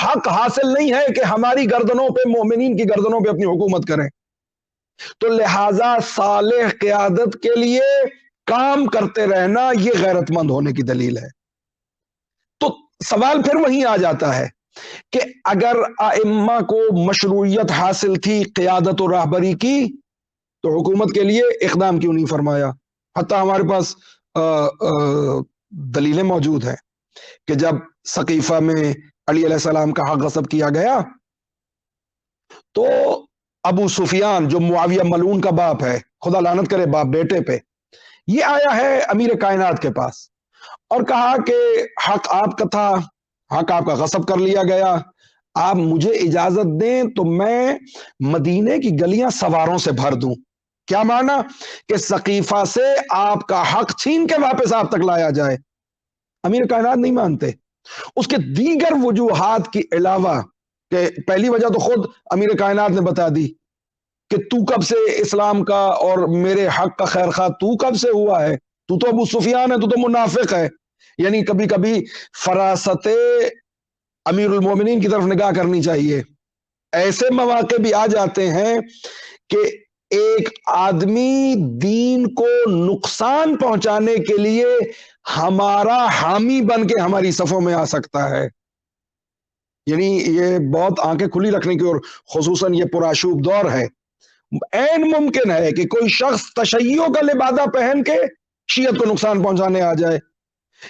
حق حاصل نہیں ہے کہ ہماری گردنوں پہ، مومنین کی گردنوں پہ اپنی حکومت کریں۔ تو لہذا صالح قیادت کے لیے کام کرتے رہنا یہ غیرت مند ہونے کی دلیل ہے۔ تو سوال پھر وہیں آ جاتا ہے کہ اگر ائمہ کو مشروعیت حاصل تھی قیادت و راہبری کی تو حکومت کے لیے اقدام کیوں نہیں فرمایا؟ حتیٰ ہمارے پاس دلیلیں موجود ہیں کہ جب سقیفہ میں علی علیہ السلام کا حق غصب کیا گیا تو ابو سفیان جو معاویہ ملعون کا باپ ہے، خدا لعنت کرے باپ بیٹے پہ، یہ آیا ہے امیر کائنات کے پاس اور کہا کہ حق آپ کا تھا، حق آپ کا غصب کر لیا گیا، آپ مجھے اجازت دیں تو میں مدینے کی گلیاں سواروں سے بھر دوں۔ کیا مانا؟ کہ سقیفہ سے آپ کا حق چھین کے واپس آپ تک لایا جائے۔ امیر کائنات نہیں مانتے۔ اس کے دیگر وجوہات کی علاوہ کہ پہلی وجہ تو خود امیر کائنات نے بتا دی کہ تو کب سے اسلام کا اور میرے حق کا خیر خواہ تو کب سے ہوا ہے؟ تو ابو سفیان ہے، تو منافق ہے۔ یعنی کبھی کبھی فراست امیر المومنین کی طرف نگاہ کرنی چاہیے۔ ایسے مواقع بھی آ جاتے ہیں کہ ایک آدمی دین کو نقصان پہنچانے کے لیے ہمارا حامی بن کے ہماری صفوں میں آ سکتا ہے۔ یعنی یہ بہت آنکھیں کھلی رکھنے کی، اور خصوصاً یہ پرآشوب دور ہے، عین ممکن ہے کہ کوئی شخص تشیع کا لبادہ پہن کے شیعت کو نقصان پہنچانے آ جائے۔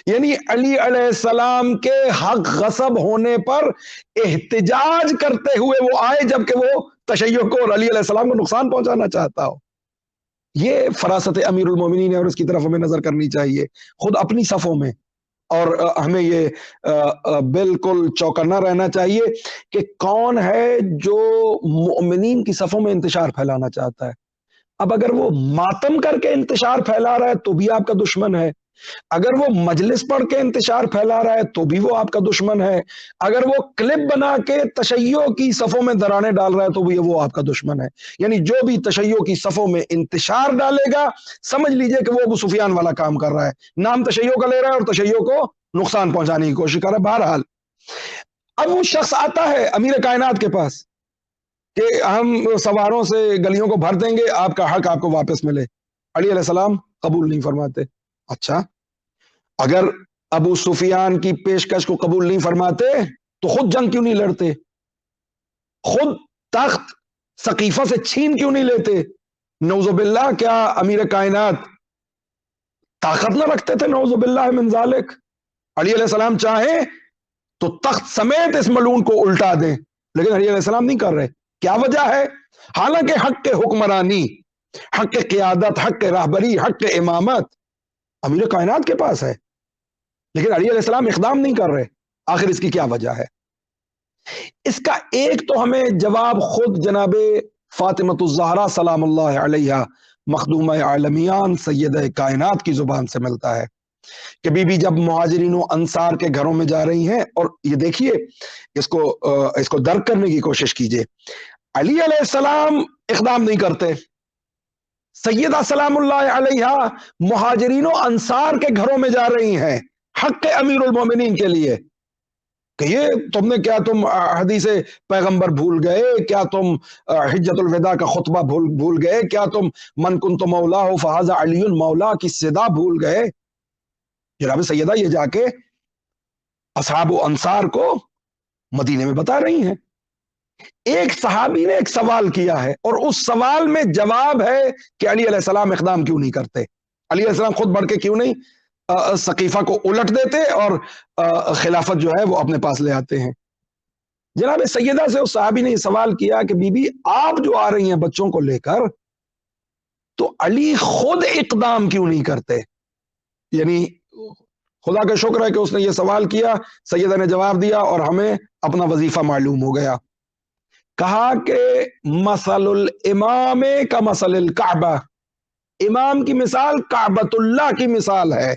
یعنی علی علیہ السلام کے حق غصب ہونے پر احتجاج کرتے ہوئے وہ آئے، جبکہ وہ تشیع کو اور علی علیہ السلام کو نقصان پہنچانا چاہتا ہو۔ یہ فراست امیر المومنین ہے اور اس کی طرف ہمیں نظر کرنی چاہیے خود اپنی صفوں میں، اور ہمیں یہ بالکل چوکنا رہنا چاہیے کہ کون ہے جو مومنین کی صفوں میں انتشار پھیلانا چاہتا ہے۔ اب اگر وہ ماتم کر کے انتشار پھیلا رہا ہے تو بھی آپ کا دشمن ہے، اگر وہ مجلس پڑھ کے انتشار پھیلا رہا ہے تو بھی وہ آپ کا دشمن ہے، اگر وہ کلپ بنا کے تشیع کی صفوں میں درانے ڈال رہا ہے تو بھی وہ آپ کا دشمن ہے۔ یعنی جو بھی تشیع کی صفوں میں انتشار ڈالے گا سمجھ لیجئے کہ وہ ابو سفیان والا کام کر رہا ہے، نام تشیع کا لے رہا ہے اور تشیع کو نقصان پہنچانے کی کوشش کر رہا ہے۔ بہرحال اب وہ شخص آتا ہے امیر کائنات کے پاس کہ ہم سواروں سے گلیوں کو بھر دیں گے، آپ کا حق آپ کو واپس ملے۔ علی علیہ السلام قبول نہیں فرماتے۔ اچھا، اگر ابو سفیان کی پیشکش کو قبول نہیں فرماتے تو خود جنگ کیوں نہیں لڑتے؟ خود تخت ثقیفہ سے چھین کیوں نہیں لیتے؟ نعوذ باللہ، کیا امیر کائنات طاقت نہ رکھتے تھے؟ نعوذ باللہ من ذالک۔ علی علیہ السلام چاہیں تو تخت سمیت اس ملعون کو الٹا دیں، لیکن علی علیہ السلام نہیں کر رہے۔ کیا وجہ ہے؟ حالانکہ حق کے حکمرانی، حق کے قیادت، حق کے راہبری، حق کے امامت امیر کائنات کے پاس ہے، لیکن علی علیہ السلام اقدام نہیں کر رہے۔ آخر اس کی کیا وجہ ہے؟ اس کا ایک تو ہمیں جواب خود جناب فاطمۃ الزہرا سلام اللہ علیہ، مخدومہ عالمیان، سیدہ کائنات کی زبان سے ملتا ہے کہ بی بی جب مہاجرین و انصار کے گھروں میں جا رہی ہیں، اور یہ دیکھیے اس کو درک کرنے کی کوشش کیجئے، علی علیہ السلام اقدام نہیں کرتے، سیدہ سلام اللہ علیہ مہاجرین و انصار کے گھروں میں جا رہی ہیں حق امیر المومنین کے لیے کہ یہ تم نے کیا، تم حدیث پیغمبر بھول گئے کیا؟ تم حجت الوداع کا خطبہ بھول گئے کیا؟ تم من کنت مولا ہو فہذا علی مولا کی صدا بھول گئے؟ جناب سیدہ یہ جا کے اصحاب و انصار کو مدینے میں بتا رہی ہیں۔ ایک صحابی نے ایک سوال کیا ہے اور اس سوال میں جواب ہے کہ علی علیہ السلام اقدام کیوں نہیں کرتے، علی علیہ السلام خود بڑھ کے کیوں نہیں ثقیفہ کو الٹ دیتے اور خلافت جو ہے وہ اپنے پاس لے آتے ہیں۔ جناب سیدہ سے اس صحابی نے یہ سوال کیا کہ بی بی آپ جو آ رہی ہیں بچوں کو لے کر، تو علی خود اقدام کیوں نہیں کرتے؟ یعنی خدا کا شکر ہے کہ اس نے یہ سوال کیا، سیدہ نے جواب دیا اور ہمیں اپنا وظیفہ معلوم ہو گیا۔ کہا کہ مثل الامام کا مثل الکعبہ، امام کی مثال کعبۃ اللہ کی مثال ہے۔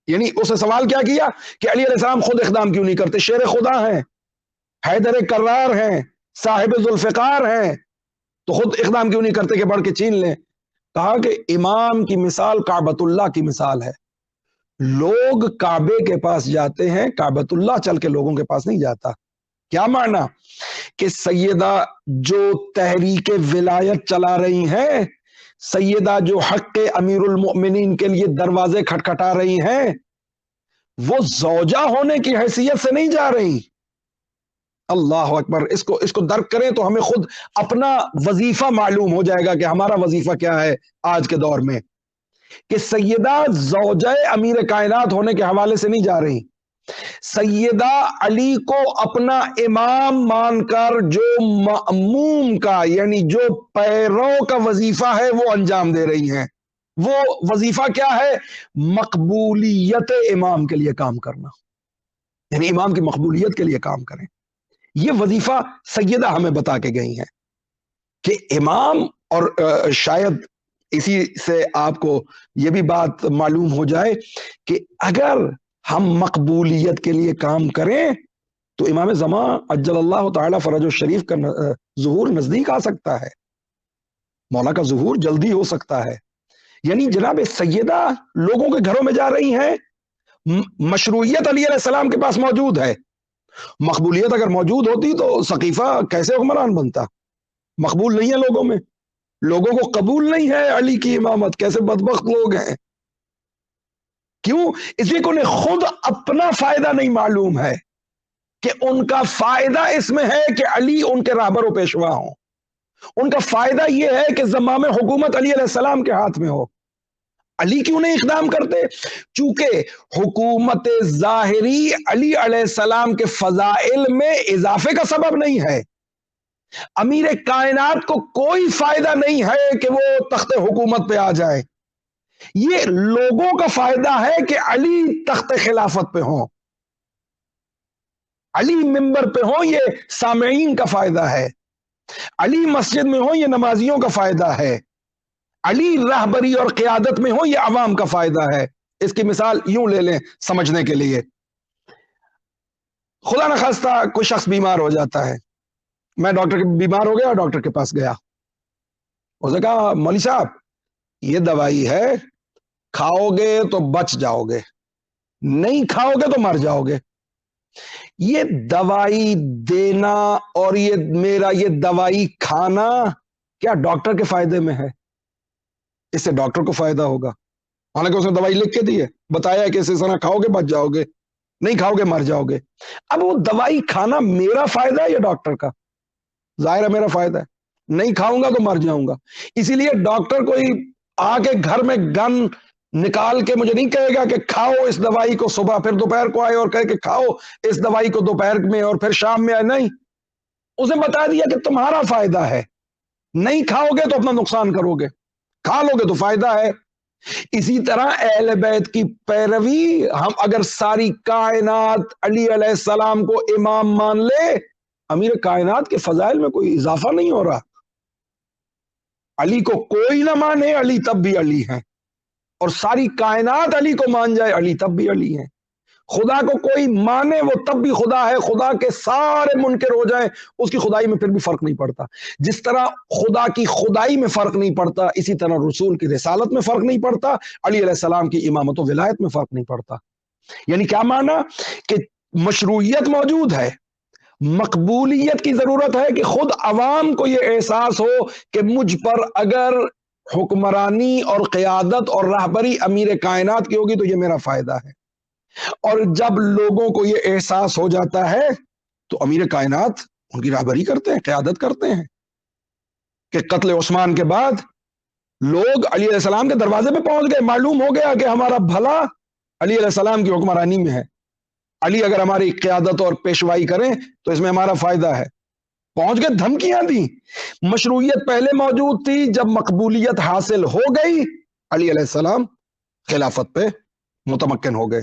یعنی اس نے سوال کیا کہ علی علیہ السلام خود اقدام کیوں نہیں کرتے؟ شیر خدا ہیں، حیدر کرار ہیں، صاحب ذوالفقار ہیں، تو خود اقدام کیوں نہیں کرتے کہ بڑھ کے چھین لیں؟ کہا کہ امام کی مثال کعبۃ اللہ کی مثال ہے۔ لوگ کعبے کے پاس جاتے ہیں، کعبۃ اللہ چل کے لوگوں کے پاس نہیں جاتا۔ کیا معنی؟ کہ سیدہ جو تحریک ولایت چلا رہی ہیں، سیدہ جو حق امیر المؤمنین کے لیے دروازے کھٹکھٹا رہی ہیں، وہ زوجہ ہونے کی حیثیت سے نہیں جا رہی۔ اللہ اکبر، اس کو درک کریں تو ہمیں خود اپنا وظیفہ معلوم ہو جائے گا کہ ہمارا وظیفہ کیا ہے آج کے دور میں، کہ سیدہ زوجہ امیر کائنات ہونے کے حوالے سے نہیں جا رہی، سیدہ علی کو اپنا امام مان کر جو مأموم کا یعنی جو پیرو کا وظیفہ ہے وہ انجام دے رہی ہیں۔ وہ وظیفہ کیا ہے؟ مقبولیت امام کے لیے کام کرنا، یعنی امام کی مقبولیت کے لیے کام کریں۔ یہ وظیفہ سیدہ ہمیں بتا کے گئی ہیں کہ امام، اور شاید اسی سے آپ کو یہ بھی بات معلوم ہو جائے کہ اگر ہم مقبولیت کے لیے کام کریں تو امام زمان عجل اللہ تعالی فرج الشریف کا ظہور نزدیک آ سکتا ہے، مولا کا ظہور جلدی ہو سکتا ہے۔ یعنی جناب سیدہ لوگوں کے گھروں میں جا رہی ہیں، مشروعیت علی علیہ السلام کے پاس موجود ہے، مقبولیت اگر موجود ہوتی تو ثقیفہ کیسے حکمران بنتا؟ مقبول نہیں ہے لوگوں میں، لوگوں کو قبول نہیں ہے علی کی امامت، کیسے بدبخت لوگ ہیں۔ کیوں؟ اس لیے کہ انہیں خود اپنا فائدہ نہیں معلوم ہے، کہ ان کا فائدہ اس میں ہے کہ علی ان کے راہبر و پیشوا ہوں، ان کا فائدہ یہ ہے کہ زمام حکومت علی علیہ السلام کے ہاتھ میں ہو۔ علی کیوں نہیں اقدام کرتے؟ چونکہ حکومت ظاہری علی علیہ السلام کے فضائل میں اضافے کا سبب نہیں ہے۔ امیر کائنات کو کوئی فائدہ نہیں ہے کہ وہ تخت حکومت پہ آ جائے، یہ لوگوں کا فائدہ ہے کہ علی تخت خلافت پہ ہوں، علی منبر پہ ہوں، یہ سامعین کا فائدہ ہے، علی مسجد میں ہوں، یہ نمازیوں کا فائدہ ہے، علی راہبری اور قیادت میں ہوں، یہ عوام کا فائدہ ہے۔ اس کی مثال یوں لے لیں سمجھنے کے لیے، خدا نخواستہ کوئی شخص بیمار ہو جاتا ہے، میں بیمار ہو گیا اور ڈاکٹر کے پاس گیا، اس نے کہا مولوی صاحب یہ دوائی ہے، کھاؤ گے تو بچ جاؤ گے، نہیں کھاؤ گے تو مر جاؤ گے۔ یہ دوائی دینا اور یہ دوائی کھانا کیا ڈاکٹر کے فائدے میں ہے؟ اس سے ڈاکٹر کو فائدہ ہوگا، حالانکہ اس نے دوائی لکھ کے دی ہے، بتایا ہے کہ اس طرح کھاؤ گے بچ جاؤ گے، نہیں کھاؤ گے مر جاؤ گے۔ اب وہ دوائی کھانا میرا فائدہ ہے یا ڈاکٹر کا؟ ظاہر ہے میرا فائدہ ہے، نہیں کھاؤں گا تو مر جاؤں گا۔ اسی لیے ڈاکٹر کوئی آ کے گھر میں گن نکال کے مجھے نہیں کہے گا کہ کھاؤ اس دوائی کو صبح، پھر دوپہر کو آئے اور کہے کہ کھاؤ اس دوائی کو دوپہر میں اور پھر شام میں آئے، نہیں، اسے بتا دیا کہ تمہارا فائدہ ہے، نہیں کھاؤ گے تو اپنا نقصان کرو گے، کھا لو گے تو فائدہ ہے۔ اسی طرح اہل بیت کی پیروی، ہم اگر ساری کائنات علی علیہ السلام کو امام مان لے، امیر کائنات کے فضائل میں کوئی اضافہ نہیں ہو رہا۔ علی کو کوئی نہ مانے، علی تب بھی علی ہیں، اور ساری کائنات علی کو مان جائے، علی تب بھی علی ہیں۔ خدا کو کوئی مانے، وہ تب بھی خدا ہے، خدا کے سارے منکر ہو جائیں، اس کی خدائی میں پھر بھی فرق نہیں پڑتا۔ جس طرح خدا کی خدائی میں فرق نہیں پڑتا، اسی طرح رسول کی رسالت میں فرق نہیں پڑتا، علی علیہ السلام کی امامت و ولایت میں فرق نہیں پڑتا۔ یعنی کیا مانا کہ مشروعیت موجود ہے، مقبولیت کی ضرورت ہے کہ خود عوام کو یہ احساس ہو کہ مجھ پر اگر حکمرانی اور قیادت اور راہبری امیر کائنات کی ہوگی تو یہ میرا فائدہ ہے۔ اور جب لوگوں کو یہ احساس ہو جاتا ہے تو امیر کائنات ان کی راہبری کرتے ہیں، قیادت کرتے ہیں۔ کہ قتل عثمان کے بعد لوگ علی علیہ السلام کے دروازے پہ پہنچ گئے، معلوم ہو گیا کہ ہمارا بھلا علی علیہ السلام کی حکمرانی میں ہے، علی اگر ہماری قیادت اور پیشوائی کریں تو اس میں ہمارا فائدہ ہے، پہنچ گئے، دھمکیاں دی۔ مشروعیت پہلے موجود تھی، جب مقبولیت حاصل ہو گئی علی علیہ السلام خلافت پہ متمکن ہو گئے۔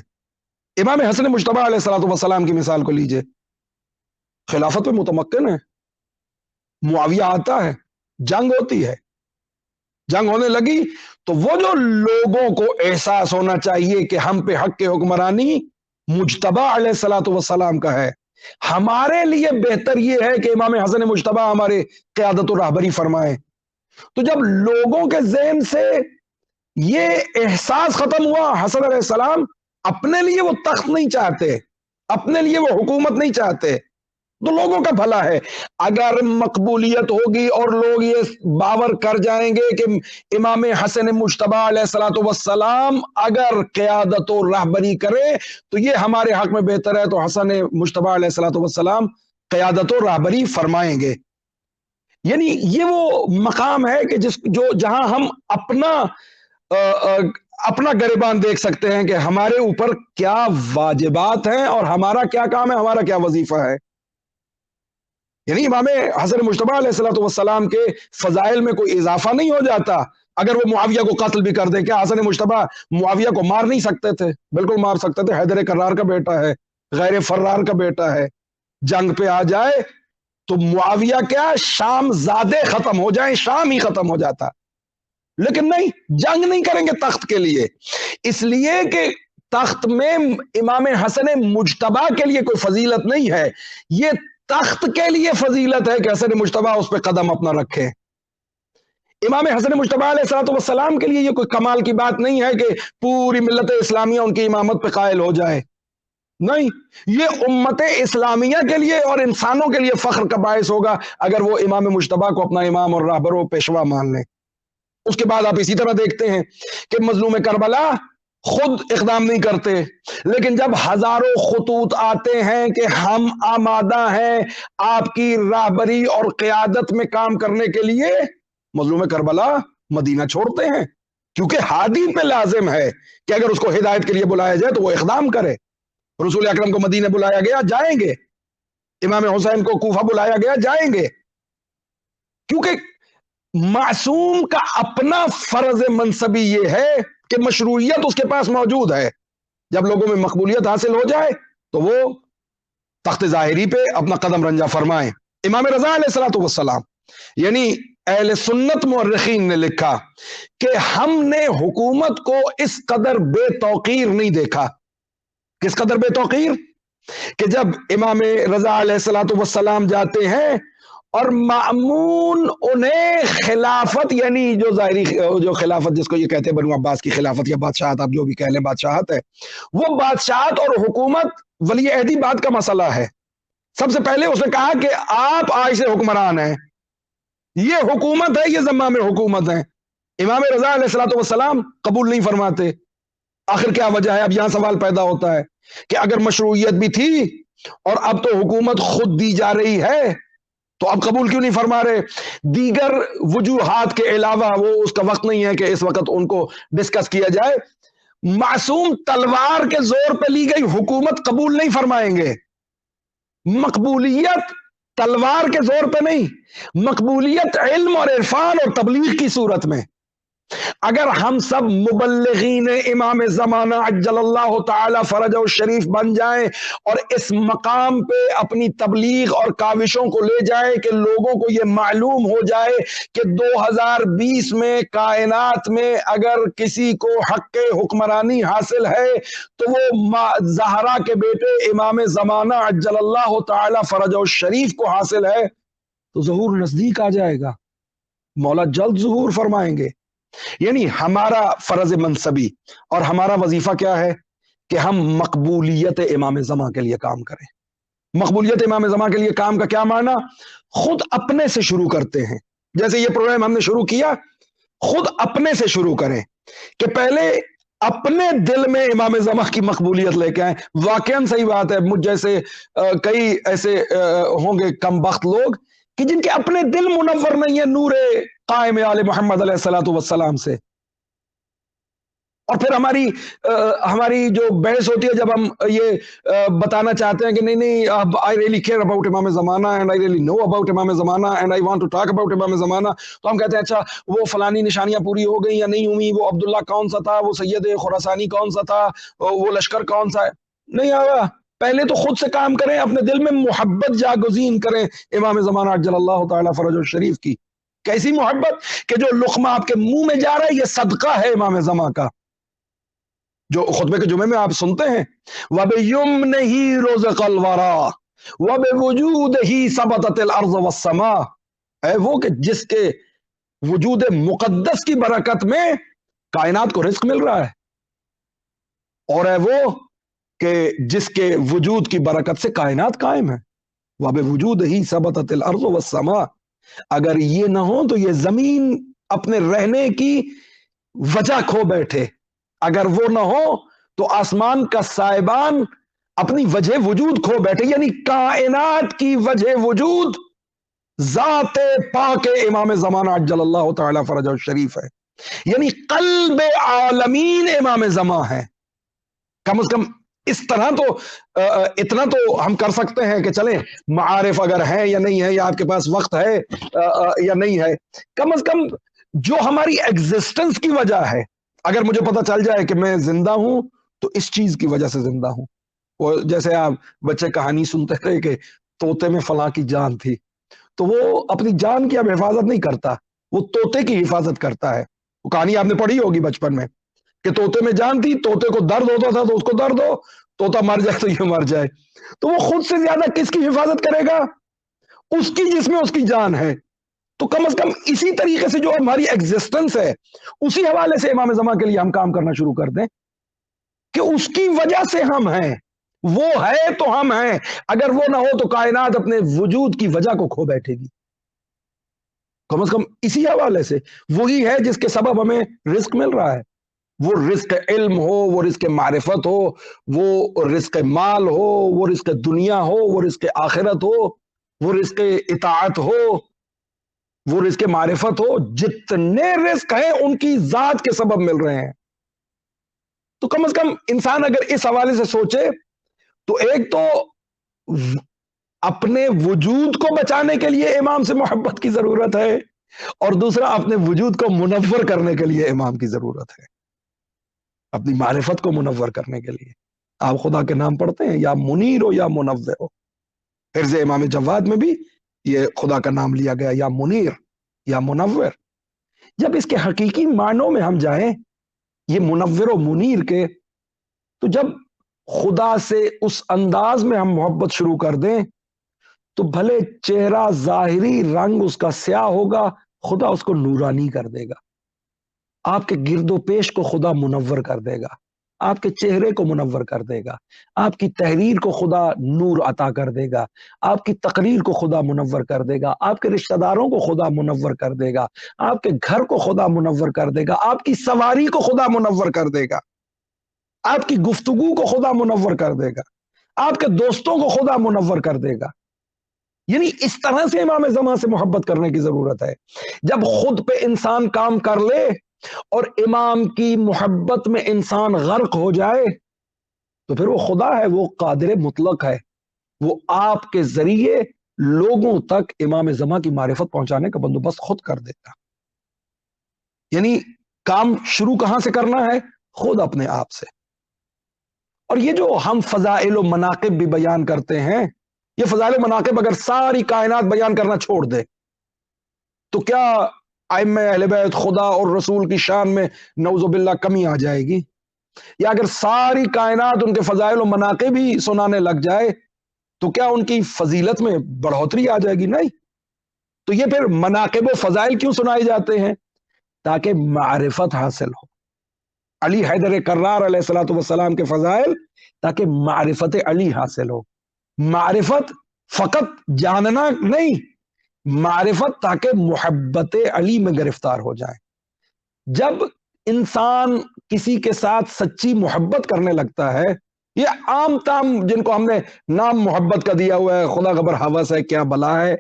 امام حسن مجتبی علیہ السلام کی مثال کو لیجئے، خلافت پہ متمکن ہے، معاویہ آتا ہے، جنگ ہوتی ہے، جنگ ہونے لگی تو وہ جو لوگوں کو احساس ہونا چاہیے کہ ہم پہ حق کے حکمرانی مجتبی علیہ السلام کا ہے، ہمارے لیے بہتر یہ ہے کہ امام حسن مجتبی ہمارے قیادت و راہبری فرمائیں۔ تو جب لوگوں کے ذہن سے یہ احساس ختم ہوا، حسن علیہ السلام اپنے لیے وہ تخت نہیں چاہتے، اپنے لیے وہ حکومت نہیں چاہتے، تو لوگوں کا بھلا ہے۔ اگر مقبولیت ہوگی اور لوگ یہ باور کر جائیں گے کہ امام حسن مجتبی علیہ السلام اگر قیادت و راہبری کرے تو یہ ہمارے حق میں بہتر ہے، تو حسن مجتبی علیہ السلام قیادت و راہبری فرمائیں گے۔ یعنی یہ وہ مقام ہے کہ جہاں ہم اپنا گریبان دیکھ سکتے ہیں کہ ہمارے اوپر کیا واجبات ہیں اور ہمارا کیا کام ہے، ہمارا کیا وظیفہ ہے۔ یعنی امام حسن مجتبی علیہ السلام کے فضائل میں کوئی اضافہ نہیں ہو جاتا اگر وہ معاویہ کو قتل بھی کر دے۔ کیا حسن مجتبی معاویہ کو مار نہیں سکتے تھے؟ بالکل مار سکتے تھے، حیدر کرار کا بیٹا ہے، غیر فرار کا بیٹا ہے، جنگ پہ آ جائے تو معاویہ کیا شام زادے ختم ہو جائیں، شام ہی ختم ہو جاتا، لیکن نہیں، جنگ نہیں کریں گے تخت کے لیے، اس لیے کہ تخت میں امام حسن مجتبی کے لیے کوئی فضیلت نہیں ہے، یہ تخت کے لیے فضیلت ہے کہ حسن مجتبی اس پہ قدم اپنا رکھے۔ امام حسن مجتبی علیہ السلام کے لیے یہ کوئی کمال کی بات نہیں ہے کہ پوری ملت اسلامیہ ان کی امامت پہ قائل ہو جائے، نہیں، یہ امت اسلامیہ کے لیے اور انسانوں کے لیے فخر کا باعث ہوگا اگر وہ امام مجتبی کو اپنا امام اور راہبر و پیشوا مان لیں۔ اس کے بعد آپ اسی طرح دیکھتے ہیں کہ مظلوم کربلا خود اقدام نہیں کرتے، لیکن جب ہزاروں خطوط آتے ہیں کہ ہم آمادہ ہیں آپ کی راہبری اور قیادت میں کام کرنے کے لیے، مظلوم کربلا مدینہ چھوڑتے ہیں، کیونکہ ہادی پہ لازم ہے کہ اگر اس کو ہدایت کے لیے بلایا جائے تو وہ اقدام کرے۔ رسول اکرم کو مدینہ بلایا گیا، جائیں گے، امام حسین کو کوفہ بلایا گیا، جائیں گے، کیونکہ معصوم کا اپنا فرض منصبی یہ ہے کہ مشروعیت اس کے پاس موجود ہے، جب لوگوں میں مقبولیت حاصل ہو جائے تو وہ تخت ظاہری پہ اپنا قدم رنجہ فرمائیں۔ امام رضا علیہ السلام یعنی اہل سنت مورخین نے لکھا کہ ہم نے حکومت کو اس قدر بے توقیر نہیں دیکھا۔ کس قدر بے توقیر؟ کہ جب امام رضا علیہ السلام جاتے ہیں اور مأمون انہیں خلافت، یعنی جو ظاہری جو خلافت جس کو یہ کہتے ہیں بنو عباس کی خلافت یا بادشاہت، آپ جو بھی کہہ لیں بادشاہت ہے، وہ بادشاہت اور حکومت ولی عہدی بات کا مسئلہ ہے. سب سے پہلے اس نے کہا کہ آپ آج سے حکمران ہیں, یہ حکومت ہے, یہ زمام حکومت ہے. امام رضا علیہ الصلوۃ والسلام قبول نہیں فرماتے. آخر کیا وجہ ہے؟ اب یہاں سوال پیدا ہوتا ہے کہ اگر مشروعیت بھی تھی اور اب تو حکومت خود دی جا رہی ہے تو اب قبول کیوں نہیں فرما رہے؟ دیگر وجوہات کے علاوہ, وہ اس کا وقت نہیں ہے کہ اس وقت ان کو ڈسکس کیا جائے. معصوم تلوار کے زور پہ لی گئی حکومت قبول نہیں فرمائیں گے. مقبولیت تلوار کے زور پہ نہیں, مقبولیت علم اور عرفان اور تبلیغ کی صورت میں. اگر ہم سب مبلغین امام زمانہ عجل اللہ تعالی فرجہ الشریف بن جائیں اور اس مقام پہ اپنی تبلیغ اور کاوشوں کو لے جائیں کہ لوگوں کو یہ معلوم ہو جائے کہ 2020 میں کائنات میں اگر کسی کو حق حکمرانی حاصل ہے تو وہ زہرا کے بیٹے امام زمانہ عجل اللہ تعالی فرجہ الشریف کو حاصل ہے, تو ظہور نزدیک آ جائے گا, مولا جلد ظہور فرمائیں گے. یعنی ہمارا فرض منصبی اور ہمارا وظیفہ کیا ہے کہ ہم مقبولیت امام زمان کے لیے کام کریں. مقبولیت امام زمان کے لیے کام کا کیا معنی؟ خود اپنے سے شروع کرتے ہیں. جیسے یہ پروگرام ہم نے شروع کیا, خود اپنے سے شروع کریں کہ پہلے اپنے دل میں امام زمان کی مقبولیت لے کے آئیں. واقعاً صحیح بات ہے, مجھ جیسے کئی ایسے ہوں گے کم بخت لوگ کہ جن کے اپنے دل منور نہیں ہے نور قائم آل محمد علیہ الصلوۃ والسلام سے. اور پھر ہماری جو بحث ہوتی ہے جب ہم یہ بتانا چاہتے ہیں کہ نہیں I really care about امام زمانہ and I really know about امام زمانہ and I want to talk about امام زمانہ, تو ہم کہتے ہیں اچھا وہ فلانی نشانیاں پوری ہو گئی یا نہیں ہوئی, وہ عبداللہ کون سا تھا, وہ سید خراسانی کون سا تھا, وہ لشکر کون سا ہے. نہیں آگا, پہلے تو خود سے کام کریں, اپنے دل میں محبت جاگزین کریں امام زمانہ عجل اللہ تعالی فرجہ الشریف کی. کیسی محبت کہ جو لقمہ آپ کے منہ میں جا رہا ہے یہ صدقہ ہے امام زمان کا. جو خطبے کے جمعے میں آپ سنتے ہیں, وَبِيُمْنِهِ رُزِقَ الْوَرَى وَبِوُجُودِهِ ثَبَتَتِ الْأَرْضُ وَالسَّمَاءُ, اے وہ کہ جس کے وجود مقدس کی برکت میں کائنات کو رزق مل رہا ہے, اور ہے وہ کہ جس کے وجود کی برکت سے کائنات قائم ہے. وَبِوُجُودِهِ ثَبَتَتِ الْأَرْضُ وَالسَّمَاءُ, اگر یہ نہ ہو تو یہ زمین اپنے رہنے کی وجہ کھو بیٹھے, اگر وہ نہ ہو تو آسمان کا سائبان اپنی وجہ وجود کھو بیٹھے. یعنی کائنات کی وجہ وجود ذات پاک امام زمانہ عجل اللہ تعالی فرجہ الشریف ہے. یعنی قلب عالمین امام زمان ہے. کم از کم اس طرح تو اتنا تو ہم کر سکتے ہیں کہ چلیں معارف اگر ہیں یا نہیں ہے, یا آپ کے پاس وقت ہے یا نہیں ہے, کم از کم جو ہماری ایگزسٹنس کی وجہ ہے, اگر مجھے پتا چل جائے کہ میں زندہ ہوں تو اس چیز کی وجہ سے زندہ ہوں. وہ جیسے آپ بچے کہانی سنتے تھے کہ طوطے میں فلاں کی جان تھی, تو وہ اپنی جان کی اب حفاظت نہیں کرتا, وہ طوطے کی حفاظت کرتا ہے. وہ کہانی آپ نے پڑھی ہوگی بچپن میں کہ طوطے میں جان تھی, طوطے کو درد ہوتا تھا تو اس کو درد ہو, طوطا مر جائے تو یہ مر جائے. تو وہ خود سے زیادہ کس کی حفاظت کرے گا؟ اس کی جس میں اس کی جان ہے. تو کم از کم اسی طریقے سے جو ہماری ایگزسٹنس ہے اسی حوالے سے امام زمان کے لیے ہم کام کرنا شروع کر دیں کہ اس کی وجہ سے ہم ہیں, وہ ہے تو ہم ہیں, اگر وہ نہ ہو تو کائنات اپنے وجود کی وجہ کو کھو بیٹھے گی. کم از کم اسی حوالے سے وہی ہے جس کے سبب ہمیں رزق مل رہا ہے. وہ رزق علم ہو, وہ رزق معرفت ہو, وہ رزق مال ہو, وہ رزق دنیا ہو, وہ رزق آخرت ہو, وہ رزق اطاعت ہو, وہ رزق معرفت ہو, جتنے رزق ہیں ان کی ذات کے سبب مل رہے ہیں. تو کم از کم انسان اگر اس حوالے سے سوچے تو ایک تو اپنے وجود کو بچانے کے لیے امام سے محبت کی ضرورت ہے, اور دوسرا اپنے وجود کو منور کرنے کے لیے امام کی ضرورت ہے, اپنی معرفت کو منور کرنے کے لیے. آپ خدا کے نام پڑھتے ہیں, یا منیر ہو یا منور ہو. حرز امام جواد میں بھی یہ خدا کا نام لیا گیا, یا منیر یا منور. جب اس کے حقیقی معنوں میں ہم جائیں یہ منور و منیر کے, تو جب خدا سے اس انداز میں ہم محبت شروع کر دیں تو بھلے چہرہ ظاہری رنگ اس کا سیاہ ہوگا, خدا اس کو نورانی کر دے گا. آپ کے گرد و پیش کو خدا منور کر دے گا, آپ کے چہرے کو منور کر دے گا، آپ کی تحریر کو خدا نور عطا کر دے گا، آپ کی تقریر کو خدا منور کر دے گا، آپ کے رشتہ داروں کو خدا منور کر دے گا، آپ کے گھر کو خدا منور کر دے گا، آپ کی سواری کو خدا منور کر دے گا، آپ کی گفتگو کو خدا منور کر دے گا، آپ کے دوستوں کو خدا منور کر دے گا۔ یعنی اس طرح سے امام زمان سے محبت کرنے کی ضرورت ہے۔ جب خود پہ انسان کام کر لے اور امام کی محبت میں انسان غرق ہو جائے تو پھر وہ خدا ہے، وہ قادر مطلق ہے، وہ آپ کے ذریعے لوگوں تک امام زمان کی معرفت پہنچانے کا بندوبست خود کر دیتا۔ یعنی کام شروع کہاں سے کرنا ہے؟ خود اپنے آپ سے۔ اور یہ جو ہم فضائل و مناقب بھی بیان کرتے ہیں، یہ فضائل و مناقب اگر ساری کائنات بیان کرنا چھوڑ دے تو کیا ائمہ اہل بیت خدا اور رسول کی شان میں نعوذ باللہ کمی آ جائے گی؟ یا اگر ساری کائنات ان کے فضائل و مناقب ہی سنانے لگ جائے تو کیا ان کی فضیلت میں بڑھوتری آ جائے گی؟ نہیں۔ تو یہ پھر مناقب و فضائل کیوں سنائے جاتے ہیں؟ تاکہ معرفت حاصل ہو۔ علی حیدر کرار علیہ الصلوۃ والسلام کے فضائل تاکہ معرفت علی حاصل ہو۔ معرفت فقط جاننا نہیں، معرفت تاکہ محبت علی میں گرفتار ہو جائے۔ جب انسان کسی کے ساتھ سچی محبت کرنے لگتا ہے، یہ عام تام جن کو ہم نے نام محبت کا دیا ہوا ہے، خدا خبر ہوس ہے کیا بلا ہے،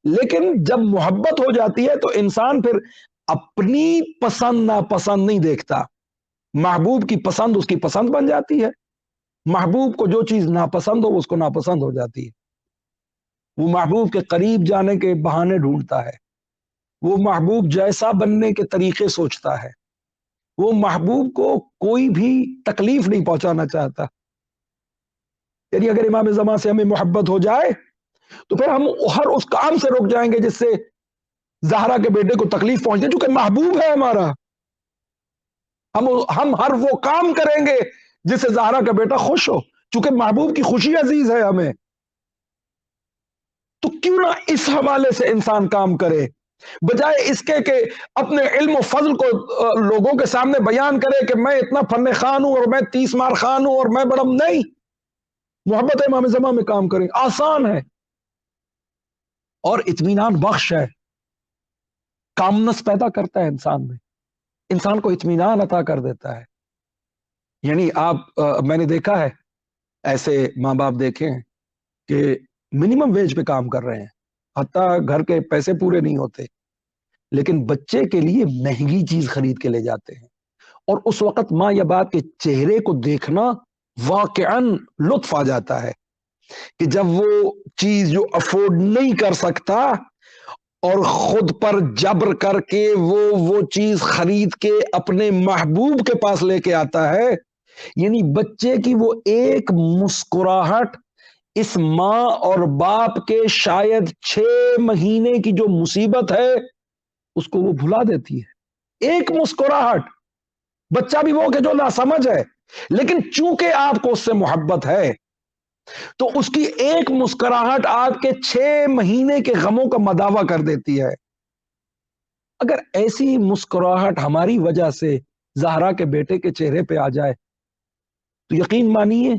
لیکن جب محبت ہو جاتی ہے تو انسان پھر اپنی پسند ناپسند نہیں دیکھتا، محبوب کی پسند اس کی پسند بن جاتی ہے، محبوب کو جو چیز ناپسند ہو اس کو ناپسند ہو جاتی ہے، وہ محبوب کے قریب جانے کے بہانے ڈھونڈتا ہے، وہ محبوب جیسا بننے کے طریقے سوچتا ہے، وہ محبوب کو کوئی بھی تکلیف نہیں پہنچانا چاہتا۔ یعنی اگر امام زمان سے ہمیں محبت ہو جائے تو پھر ہم ہر اس کام سے رک جائیں گے جس سے زہرا کے بیٹے کو تکلیف پہنچے، چونکہ محبوب ہے ہمارا، ہم ہر وہ کام کریں گے جس سے زہرا کا بیٹا خوش ہو، چونکہ محبوب کی خوشی عزیز ہے ہمیں۔ تو کیوں نہ اس حوالے سے انسان کام کرے، بجائے اس کے کہ اپنے علم و فضل کو لوگوں کے سامنے بیان کرے کہ میں اتنا فن خان ہوں اور میں 30 مار خان ہوں اور میں بڑا نہیں۔ محبت امام زمان میں کام کریں، آسان ہے اور اطمینان بخش ہے، کامنس پیدا کرتا ہے انسان میں، انسان کو اطمینان عطا کر دیتا ہے۔ یعنی میں نے دیکھا ہے، ایسے ماں باپ دیکھے ہیں کہ منیمم ویج پہ کام کر رہے ہیں، حتیٰ گھر کے پیسے پورے نہیں ہوتے، لیکن بچے کے لیے مہنگی چیز خرید کے لے جاتے ہیں، اور اس وقت ماں یا باپ کے چہرے کو دیکھنا واقعاً لطف آ جاتا ہے کہ جب وہ چیز جو افورڈ نہیں کر سکتا اور خود پر جبر کر کے وہ چیز خرید کے اپنے محبوب کے پاس لے کے آتا ہے، یعنی بچے کی وہ ایک مسکراہٹ اس ماں اور باپ کے شاید 6 مہینے کی جو مصیبت ہے اس کو وہ بھلا دیتی ہے۔ ایک مسکراہٹ، بچہ بھی وہ کہ جو ناسمجھ ہے، لیکن چونکہ آپ کو اس سے محبت ہے تو اس کی ایک مسکراہٹ آپ کے 6 مہینے کے غموں کا مداوع کر دیتی ہے۔ اگر ایسی مسکراہٹ ہماری وجہ سے زہرا کے بیٹے کے چہرے پہ آ جائے تو یقین مانیے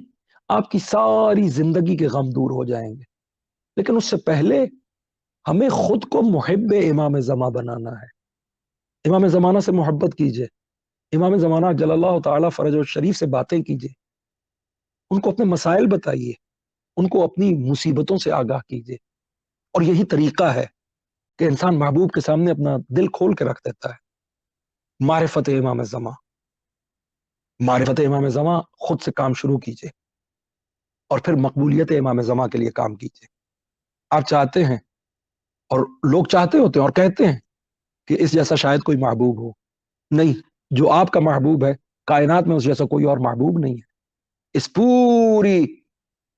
آپ کی ساری زندگی کے غم دور ہو جائیں گے۔ لیکن اس سے پہلے ہمیں خود کو محب امام زمان بنانا ہے۔ امام زمانہ سے محبت کیجئے، امام زمانہ جل اللہ تعالی فرج و شریف سے باتیں کیجئے، ان کو اپنے مسائل بتائیے، ان کو اپنی مصیبتوں سے آگاہ کیجئے، اور یہی طریقہ ہے کہ انسان محبوب کے سامنے اپنا دل کھول کے رکھ دیتا ہے۔ معرفت امام زمان، معرفت امام زمان، خود سے کام شروع کیجئے اور پھر مقبولیت امام زمان کے لیے کام کیجئے۔ آپ چاہتے ہیں اور لوگ چاہتے ہوتے ہیں اور کہتے ہیں کہ اس جیسا شاید کوئی محبوب ہو، نہیں، جو آپ کا محبوب ہے کائنات میں اس جیسا کوئی اور محبوب نہیں ہے، اس پوری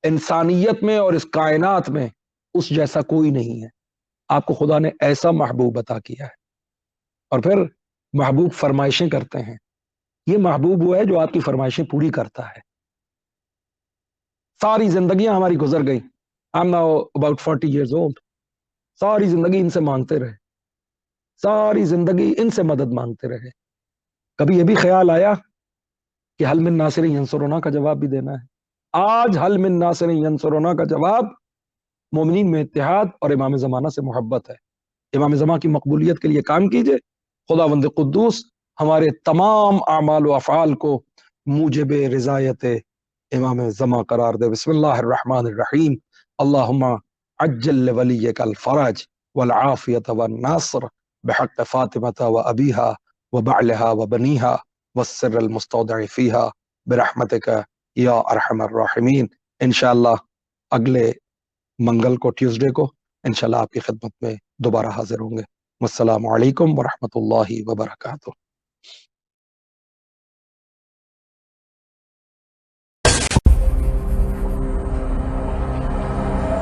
انسانیت میں اور اس کائنات میں اس جیسا کوئی نہیں ہے۔ آپ کو خدا نے ایسا محبوب عطا کیا ہے، اور پھر محبوب فرمائشیں کرتے ہیں، یہ محبوب وہ ہے جو آپ کی فرمائشیں پوری کرتا ہے۔ ساری زندگیاں ہماری گزر گئی، I'm now about 40 years old، ساری زندگی ان سے مانگتے رہے، ساری زندگی ان سے مدد مانگتے رہے۔ کبھی یہ بھی خیال آیا کہ حل من ناصر ینصرنا کا جواب بھی دینا ہے۔ آج حل من ناصر ینصرنا کا جواب مومنین میں اتحاد اور امام زمانہ سے محبت ہے۔ امام زمانہ کی مقبولیت کے لیے کام کیجئے۔ خداوند قدوس ہمارے تمام اعمال و افعال کو موجب رضایت امام زمانہ قرار دے۔ بسم اللہ الرحمن الرحیم۔ اللہم عجل لولیک الفرج والعافیت والناصر بحق فاطمة وأبیہا وبعلها وبنیہا والسر المستودع فیہا برحمتک یا ارحم الراحمین۔ انشاءاللہ اگلے منگل کو، ٹیوزڈے کو انشاءاللہ آپ کی خدمت میں دوبارہ حاضر ہوں گے۔ والسلام علیکم ورحمۃ اللہ وبرکاتہ۔